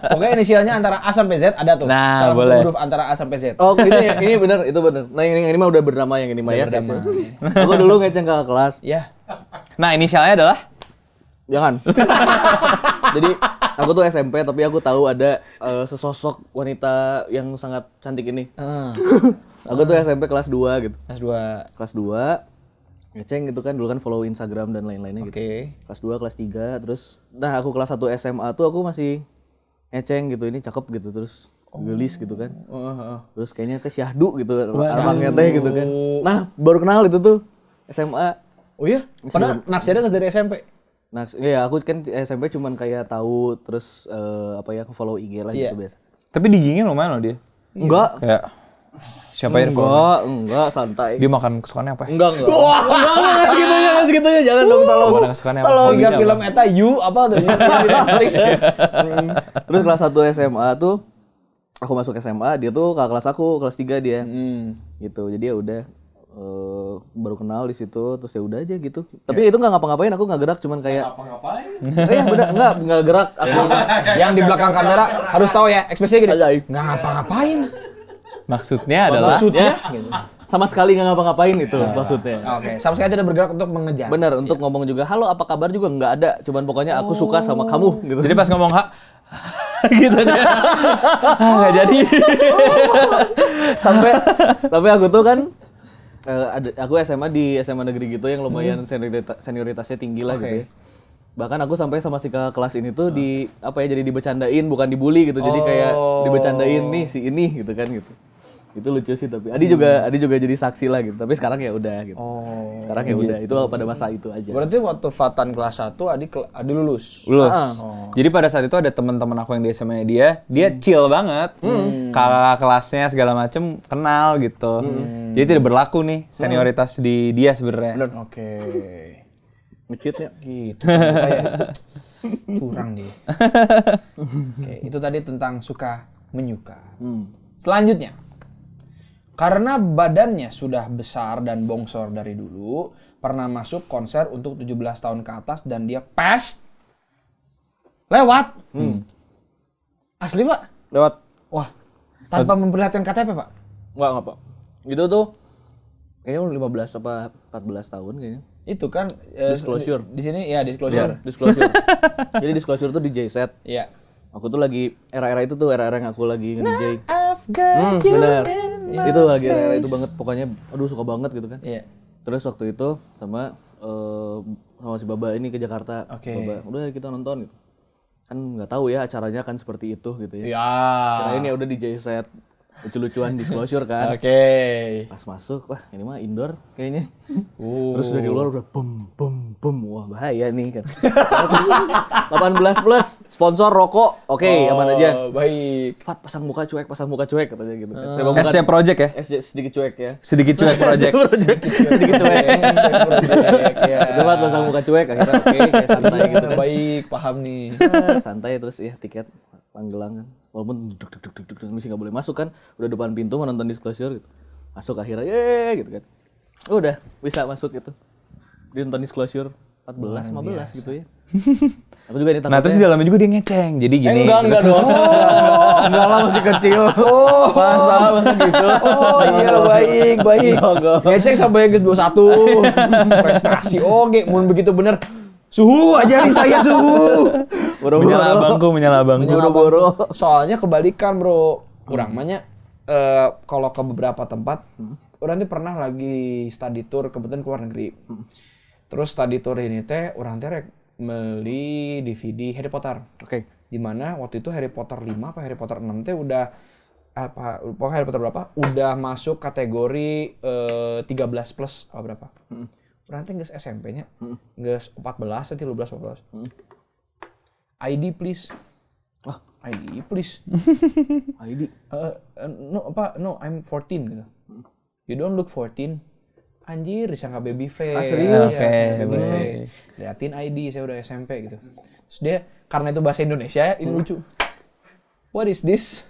Pokoknya inisialnya antara A sampai Z ada tuh. Nah, Salah satu boleh. huruf antara A sampai Z. Oh, ini benar, itu benar. Nah, ini mah udah bernama yang ini mah ya. bernama. Aku dulu ngeceng ke kelas. Ya. Nah, inisialnya adalah Jangan. Jadi aku tuh SMP tapi aku tahu ada sesosok wanita yang sangat cantik ini. Aku tuh SMP kelas 2 gitu. Kelas 2. Kelas 2 ngeceng gitu kan, dulu kan follow Instagram dan lain-lainnya gitu. Oke. Kelas 2, kelas 3, terus aku kelas 1 SMA tuh aku masih ngeceng gitu, ini cakep gitu, terus gelis gitu kan. Terus kayaknya teh syahdu gitu, orangnya teh gitu kan. Nah, baru kenal itu tuh SMA. Oh iya? Padahal naksirnya dari SMP. Nah, ya aku kan SMP cuman kayak tahu terus follow IG lah gitu biasa. tapi digingin lumayan loh dia. Enggak. Kayak siapa ya? Enggak, santai. Dia makan kesukaannya apa? Enggak. Enggak segitunya, jangan dong tolong. Makan kesukaannya apa? Kalau Hobinya nggak apa? film eta You apa tuh? Di Netflix. Terus kelas 1 SMA tuh aku masuk SMA, dia tuh kakak kelas aku, kelas 3 dia. Gitu. Jadi ya udah baru kenal di situ, terus ya udah aja gitu. Tapi itu nggak ngapa-ngapain, aku nggak gerak, cuman kayak Ngapa-ngapain? bener nggak gerak. Aku Yang di belakang kamera harus tahu ya ekspresinya gini. Ajaib. Nggak ngapa-ngapain. Maksudnya adalah Maksudnya gitu. sama sekali nggak ngapa-ngapain itu maksudnya. Oke, sama sekali tidak bergerak untuk mengejar. Bener, untuk ngomong juga halo apa kabar juga nggak ada, cuman pokoknya aku suka sama kamu gitu. jadi pas ngomong gitu aja. Nggak jadi. sampai aku tuh kan aku SMA di SMA negeri gitu yang lumayan senioritasnya tinggi lah gitu ya. Bahkan aku sampai sama si kakak kelas ini tuh jadi dibecandain bukan dibully gitu. Jadi kayak dibecandain nih si ini gitu kan gitu. Itu lucu sih, tapi Adi juga jadi saksi lah gitu. Tapi sekarang ya udah gitu. Sekarang ya udah, itu pada masa itu aja. Berarti waktu Fatan kelas 1 Adi lulus. Lulus. Jadi pada saat itu ada teman-teman aku yang di SMA dia chill banget. Kakak kelasnya segala macem kenal gitu. Jadi tidak berlaku nih senioritas di dia sebenarnya. Oke. Ngecitnya. Gitu. Kayak curang dia. Oke, itu tadi tentang suka menyuka. Selanjutnya, karena badannya sudah besar dan bongsor dari dulu, pernah masuk konser untuk 17 tahun ke atas dan dia lewat. Asli, Pak? Lewat. Wah, tanpa memperlihatkan KTP, Pak? Enggak, Pak. Itu tuh kayaknya 15 apa 14 tahun kayaknya. Itu kan Disclosure. Di sini ya disclosure. Disclosure. Jadi disclosure tuh DJ set. Iya. Aku tuh lagi era-era itu tuh era-era yang aku lagi nge-DJ. I've got you Bener. in Itu my lagi era itu space. banget, pokoknya aduh suka banget gitu kan. Iya. Terus waktu itu sama si Baba ini ke Jakarta. Oke. Baba, udah kita nonton gitu. Kan nggak tahu ya acaranya kan seperti itu gitu ya. Ya. Kirain ya udah DJ set lucu-lucuan disclosure kan. Oke. Pas masuk, wah ini mah indoor kayaknya. Terus dari luar udah bum, wah bahaya nih kan. 18 plus, sponsor rokok, oke aman aja. Baik. Fat pasang muka cuek katanya gitu kan. SC Project ya? Sedikit cuek ya. Sedikit cuek project. Sedikit cuek. Ya. Itu Fat pasang muka cuek akhirnya oke, kayak santai gitu kan. Baik, paham nih. Santai terus ya tiket Panggelang kan. Walaupun deg masih nggak boleh masuk kan. Udah depan pintu mau nonton disclosure gitu. Masuk akhirnya gitu kan. Udah bisa masuk gitu. Dia nonton disclosure 14, 15 gitu ya. Aku juga ini Nah terus di dalamnya juga dia ngeceng. Jadi gini. enggak dong. Enggak lah masih kecil. Masa gitu. Oh iya, baik. Ngecek sampai yang ke-21. Prestasi oke, mun begitu bener. Suhu, ajari saya suhu. Menyala abangku. Boro-boro. Soalnya kebalikan bro, orang mahnya kalau ke beberapa tempat, orang tuh pernah lagi study tour kebetulan ke luar negeri. Terus study tour ini teh, orang teh beli DVD Harry Potter. Oke. Dimana waktu itu Harry Potter 5 apa Harry Potter 6 teh udah pokoknya Harry Potter berapa? Udah masuk kategori 13 plus apa berapa? Orang teh geus SMP-nya, geus 14 atau 13 14. ID please. ID please. ID. No, I'm 14 gitu. You don't look 14. Anjir, disangka baby face. Serius? Ya, baby face. Liatin ID, saya udah SMP gitu. Terus dia, karena itu bahasa Indonesia ya, ini lucu. What is this?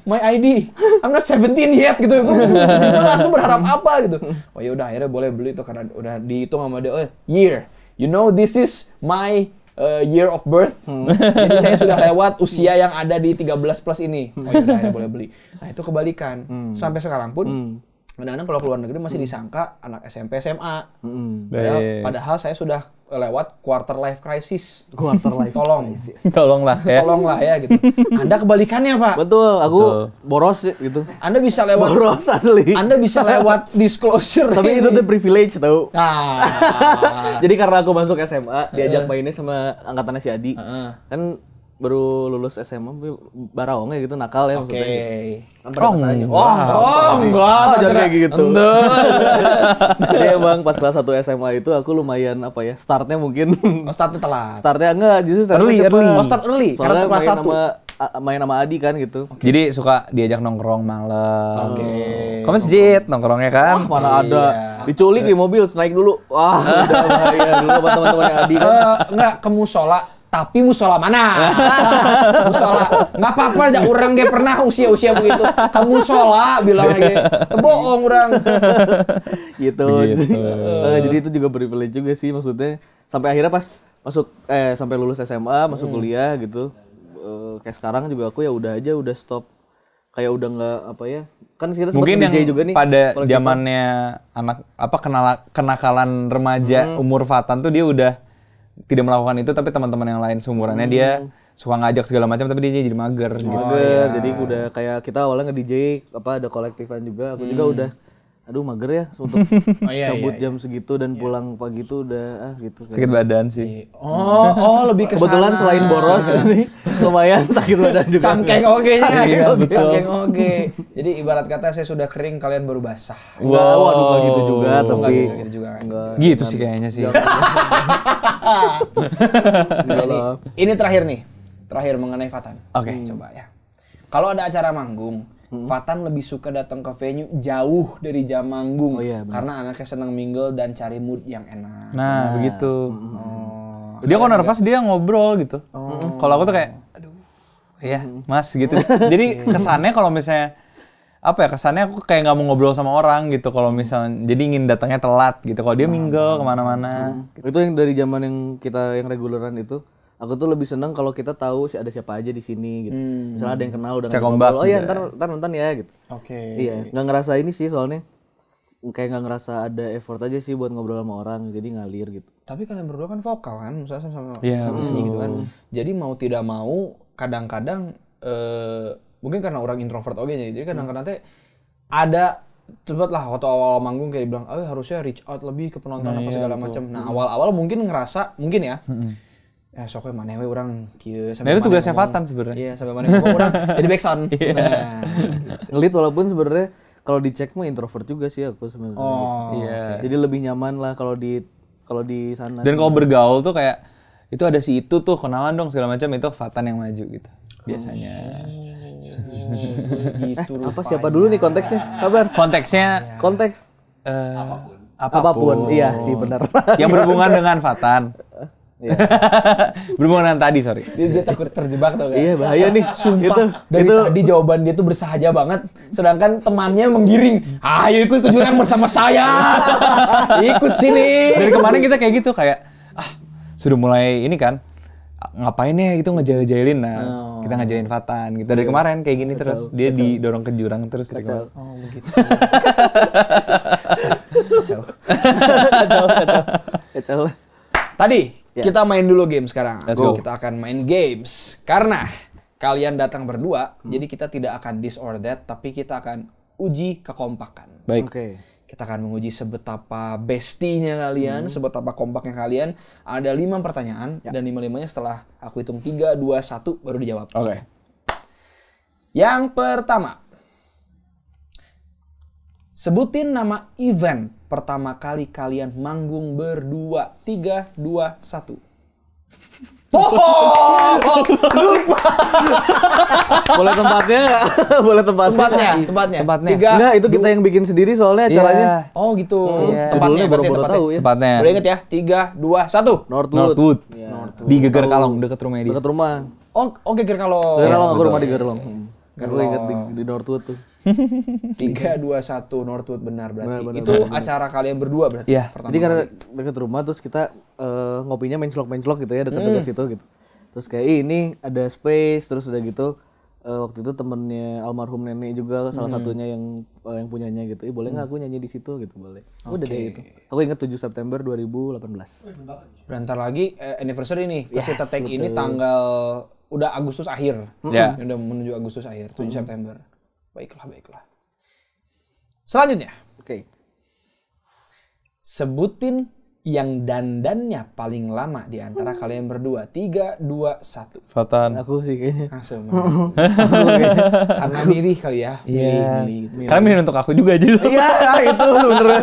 My ID. I'm not 17 yet gitu. Gue 17, lu berharap apa gitu. Oh ya udah, akhirnya boleh beli itu karena udah dihitung sama dia. Oh, year. You know this is my year of birth. Jadi saya sudah lewat usia yang ada di 13 plus ini. Oh ya udah, akhirnya boleh beli. Nah, itu kebalikan. Sampai sekarang pun kadang-kadang kalau keluar negeri masih disangka anak SMP SMA. Padahal saya sudah lewat quarter life crisis. Tolonglah ya gitu. Anda kebalikannya Pak. Betul, aku boros gitu. Anda bisa lewat Boros asli. Anda bisa lewat disclosure. Tapi itu tuh privilege tau. Nah. Jadi karena aku masuk SMA, diajak mainnya sama angkatannya si Adi. Kan baru lulus SMA, baraong ya gitu, nakal ya maksudnya. Enggak, jangan kayak gitu. Jadi emang pas kelas 1 SMA itu aku lumayan apa ya, startnya mungkin. Startnya telat. Startnya enggak, justru early. Start early, karena kelas 1. Main sama Adi kan gitu. Jadi suka diajak nongkrong malam. Ke masjid nongkrongnya kan. Mana ada. Diculik di mobil, naik dulu. Wah, udah bahaya dulu sama teman-temannya Adi kan. Enggak, ke musola. Tapi musola mana? Musola. Nggak apa-apa, ada orang gak pernah usia-usia begitu. Ke musola bilang lagi. Bohong orang. Gitu. Jadi itu juga privilege juga sih maksudnya. Sampai akhirnya pas sampai lulus SMA, masuk kuliah gitu. Kayak sekarang juga aku ya udah stop. Kayak udah nggak apa ya. Kan kita mungkin yang DJ juga nih. Pada zamannya anak kenakalan remaja umur Fatan tuh dia udah tidak melakukan itu, tapi teman-teman yang lain seumurannya dia suka ngajak segala macam, tapi dia jadi mager. Jadi udah kayak kita awalnya nge-DJ ada kolektifan juga, aku juga udah mager ya untuk cabut jam segitu dan pulang pagi itu udah gitu. Sakit badan sih. Lebih ke kebetulan selain boros ini lumayan sakit badan juga. Cangkeng oge-nya. Cangkeng oge. Jadi ibarat kata saya sudah kering, kalian baru basah. Waduh enggak gitu juga, tapi gitu juga. Gitu sih kayaknya sih. Ini terakhir mengenai Fatan. Oke. Coba ya. Kalau ada acara manggung, Fatan lebih suka datang ke venue jauh dari jam manggung. Karena anaknya senang mingle dan cari mood yang enak. Nah, begitu. Dia kok nervous dia ngobrol gitu. Kalau aku tuh kayak, aduh, ya mas gitu. Jadi kesannya kalau misalnya kesannya aku kayak nggak mau ngobrol sama orang gitu kalau misalnya, jadi ingin datangnya telat gitu. Kalau dia mingle kemana-mana. Itu yang dari zaman yang kita yang reguleran itu. Aku tuh lebih seneng kalau kita tahu ada siapa aja di sini gitu. Misalnya ada yang kenal udah ngobrol. Oh iya, ntar nonton ya gitu. Iya, nggak ngerasa ini sih soalnya. Kayak nggak ngerasa ada effort aja sih buat ngobrol sama orang, jadi ngalir gitu. Tapi kalian berdua kan vokal kan, misalnya sama nyanyi gitu kan. Jadi mau tidak mau kadang-kadang mungkin karena orang introvert nya, jadi kadang-kadang teh ada cepet lah waktu awal manggung kayak dibilang, harusnya reach out lebih ke penonton apa segala macam. Nah awal-awal mungkin ngerasa mungkin ya. Soknya mana we orang kieu sampai. Nah, itu tugasnya Fatan sebenarnya. Iya, sampai mana ngomong orang jadi backsound. Nah, ngelit walaupun sebenarnya kalau dicek mah introvert juga sih aku sebenarnya. Iya. Jadi lebih nyaman lah kalau di sana. Dan kalau bergaul tuh kayak itu ada si itu tuh kenalan dong segala macam, itu Fatan yang maju gitu. Biasanya. Gitu. Siapa dulu nih konteksnya? Sabar. Konteks apapun. Iya sih benar. Yang berhubungan dengan Fatan. Berhubungan dengan tadi, sorry. Dia takut terjebak tau kan? Iya bahaya nih. Sumpah. Dari tadi jawaban dia tuh bersahaja banget. Sedangkan temannya menggiring. Ayo ikut ke jurang bersama saya. Ikut sini. Dari kemarin kita kayak gitu, kayak sudah mulai ini kan. Ngapain ya gitu ngejail-jailin. Nah, kita ngejailin Fatan gitu. Dari kemarin kayak gini terus. Dia didorong ke jurang terus. Begitu. Kacau. Kacau. Tadi Kita main dulu game sekarang. Let's go. Kita akan main games. Karena kalian datang berdua, jadi kita tidak akan this or that, tapi kita akan uji kekompakan. Baik. Oke. Kita akan menguji sebetapa bestinya kalian, sebetapa kompaknya kalian. Ada 5 pertanyaan, dan 5-5-nya setelah aku hitung 3, 2, 1 baru dijawab. Oke. Yang pertama, sebutin nama event pertama kali kalian manggung berdua. 3, 2, 1. Boleh tempatnya nggak? Boleh tempatnya. Tempatnya. Enggak, itu kita yang bikin sendiri soalnya acaranya. Oh gitu. Iya. Tempatnya Judulnya berarti baru tahu ya. Tempatnya. Boleh inget ya? 3, 2, 1. Northwood. Di Geger Kalong, dekat rumah dia. Dekat rumah. Oh, oke kalau Geger Kalong, aku betul. rumah di Geger Kalong. Gue inget di Northwood tuh. 3, 2, 1 Northwood benar berarti. Benar, Itu acara kalian berdua berarti. Iya. Pertama Jadi karena kali. dekat rumah terus kita ngopinya menclok gitu ya dekat-dekat situ gitu. Terus kayak ini ada space terus udah gitu waktu itu temennya almarhum nenek juga salah satunya yang punyanya gitu. Boleh nggak aku nyanyi di situ gitu boleh. Udah deh itu. Aku ingat 7 September 2018. Bentar lagi anniversary nih. Pas kita take ini tanggal udah Agustus akhir. Ya. Udah menuju Agustus akhir, 7 September. Baiklah. Selanjutnya, Oke. sebutin yang dandannya paling lama di antara kalian berdua. 3, 2, 1. Fatan. Aku sih kayaknya. Langsung. Karena milih kali ya. Milih. Karena milih untuk aku juga jadi. Iya, itu sebenarnya.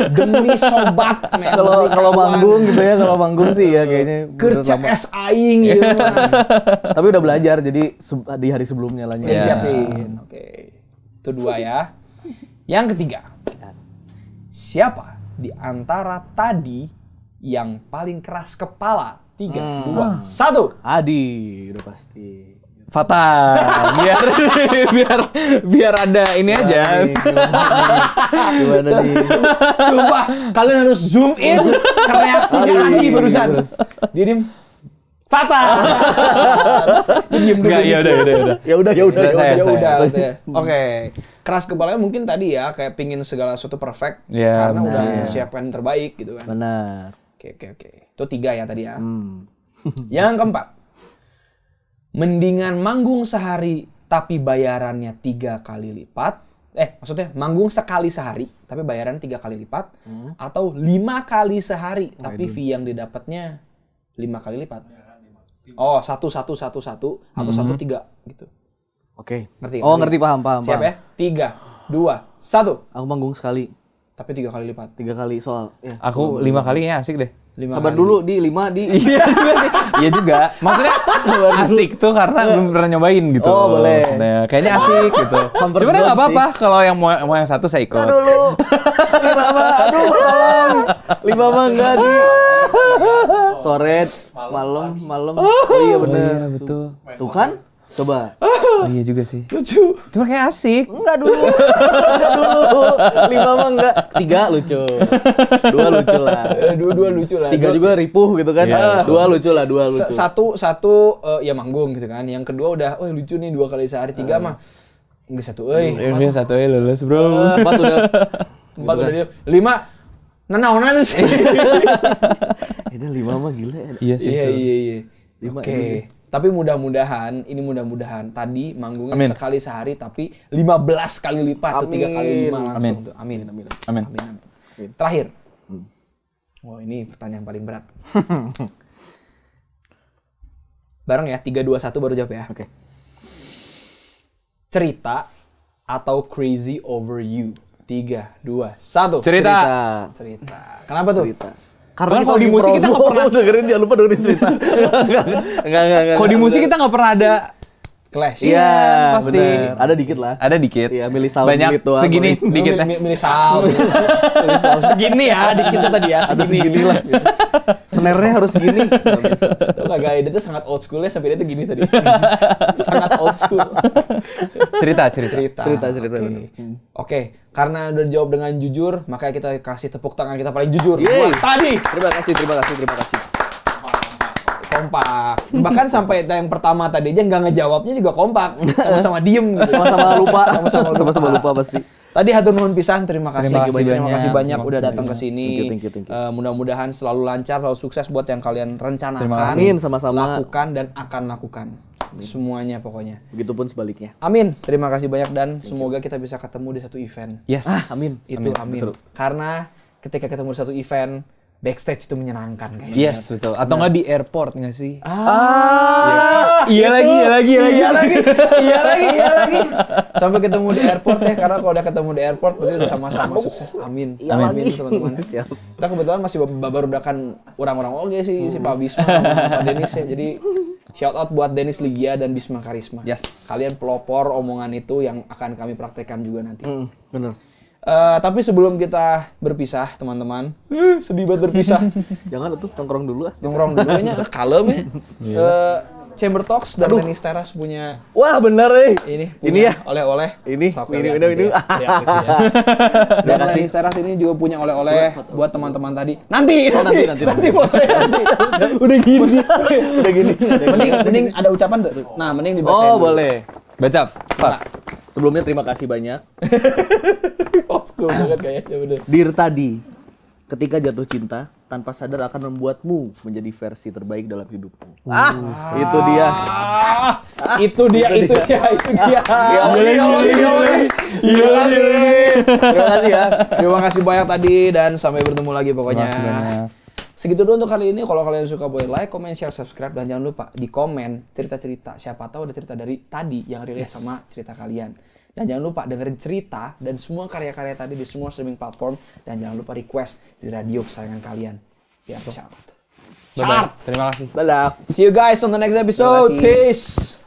Demi sobat. men. Kalau Demi kawan. manggung gitu ya, kalau manggung sih ya kayaknya. bener Kerja lama. es aing gitu. Tapi udah belajar jadi di hari sebelumnya lah Udah nyanyi. disiapin. Oke. Itu 2 ya. Yang ketiga. Siapa di antara tadi yang paling keras kepala? 3, 2, 1. Adi, udah pasti. Fatan. biar ada ini aja. Gimana nih? Sumpah, kalian harus zoom in ke reaksinya Adi barusan. Dia diem, Fatah. Dia diem dulu. Enggak, ya udah. Ya udah. Saya. Katanya. Oke. Keras kepalanya mungkin tadi ya, kayak pingin segala sesuatu perfect. Iya, karena udah benar. mempersiapkan yang terbaik gitu kan. Benar. Oke. Itu 3 ya tadi ya. Yang keempat. Mendingan manggung sehari tapi bayarannya 3 kali lipat. Maksudnya manggung sekali sehari tapi bayaran 3 kali lipat. Atau 5 kali sehari tapi fee yang didapatnya 5 kali lipat. Oh, 1, 1, 1, 1 atau 1, 3 gitu. Oke. Ngerti? Oh, ngerti paham. Siap ya? 3, 2, 1. Aku manggung sekali, Tapi 3 kali lipat. 3 kali soal. Ya. Aku 5 kalinya asik deh. 5 Sabar kali. dulu di 5 di. Iya juga sih. Iya juga. Maksudnya asik tuh karena belum pernah nyobain gitu. Oh, boleh. Nah, kayaknya asik gitu. Comfort Cuman zone nggak apa-apa kalau yang mau yang satu saya ikut. Dulu. 5 mah, aduh tolong. 5 mah enggak di. Sore, malam. Oh iya bener. Iya betul. Tuh kan? Coba. Oh, iya juga sih. Lucu. Cuma kayak asik. Enggak dulu. 5 mah enggak. 3 lucu. 2 lucu lah. 2 lucu lah. 3 juga ripuh gitu kan. Iya. 2 lucu lah, 2 lucu. Satu ya manggung gitu kan. Yang kedua udah, lucu nih 2 kali sehari. 3 mah enggak satu, Ini satu lulus, Bro. 4 udah. 4 udah dia. 5 nanaonan sih. Ini 5 mah gila ya. Iya sih. Iya. Lima Oke. Tapi mudah-mudahan tadi manggungnya Amin. sekali sehari tapi 15 kali lipat atau 3 kali 5 langsung tuh. Amin. Amin. Terakhir. Wah, ini pertanyaan paling berat. Bareng ya, 3, 2, 1 baru jawab ya. Oke. Cerita atau crazy over you? 3, 2, 1. Cerita. Kenapa tuh? Cerita. Karena kalau di musik kita nggak pernah dengerin, jangan lupa dengerin cerita. Enggak. Kalau di musik kita nggak pernah ada. Clash. Iya, pasti. bener. Ada dikit lah. Ada dikit. Iya, milih sound Banyak dikit doang. segini dikit ya. Milih sound. Segini ya dikit tadi ya. Ada segini lah. Snare-nya harus segini. Tuh kagak dia tuh sangat old school ya sampai dia tuh gini tadi. Sangat old school. Cerita. Cerita, Oke. bener. Oke, karena udah dijawab dengan jujur, makanya kita kasih tepuk tangan kita paling jujur. Yeay. Buat tadi. Terima kasih. Kompak. Bahkan sampai yang pertama tadi aja nggak ngejawabnya juga kompak. Sama-sama diem gitu. Sama-sama lupa. Sama-sama lupa pasti. Tadi hatur nuhun pisan, terima kasih banyak udah datang ke sini. Thank you. Mudah-mudahan selalu lancar, selalu sukses buat yang kalian rencanakan, Amin, sama-sama. lakukan dan akan lakukan. Semuanya pokoknya. Begitupun sebaliknya. Amin. Terima kasih banyak dan semoga kita bisa ketemu di satu event. Yes. Amin. Itu amin. Karena ketika ketemu di satu event, backstage itu menyenangkan, guys. Yes, betul. Atau nggak di airport nggak sih? Iya lagi. Sampai ketemu di airport ya, karena kalau udah ketemu di airport berarti udah sama-sama sukses. Amin. Amin teman-teman. Kita kebetulan masih baru-barudakan orang-orang oke sih, si Pak Bisma sama Pak Denis ya. Jadi shout out buat Denis Ligia dan Bisma Karisma. Yes. Kalian pelopor omongan itu yang akan kami praktekkan juga nanti. Bener. Tapi sebelum kita berpisah, teman-teman, sedih banget berpisah. Jangan tuh nongkrong dulu ah. Nongkrong dulunya kalem ya. Chamber Talks dan Denis Teras punya Wah, bener ini ya oleh-oleh. Ini. Dan Denis Teras ini juga punya oleh-oleh buat teman-teman tadi. Nanti. Udah gini. Mending ada ucapan tuh. Nah, mending dibacain. Oh, boleh. Baca. Pak. Sebelumnya terima kasih banyak. School banget kayaknya bener. Dear Tadi, ketika jatuh cinta, tanpa sadar akan membuatmu menjadi versi terbaik dalam hidupmu. Itu dia. Itu dia. Terima kasih ya. Terima kasih banyak tadi dan sampai bertemu lagi pokoknya. Segitu dulu untuk kali ini. Kalau kalian suka boleh like, comment, share, subscribe dan jangan lupa di komen cerita-cerita. Siapa tahu ada cerita dari tadi yang relate sama cerita kalian. Dan jangan lupa dengerin cerita dan semua karya-karya tadi di semua streaming platform. Dan jangan lupa request di radio kesayangan kalian. Biar chart. Terima kasih. Dadah. See you guys on the next episode. Peace.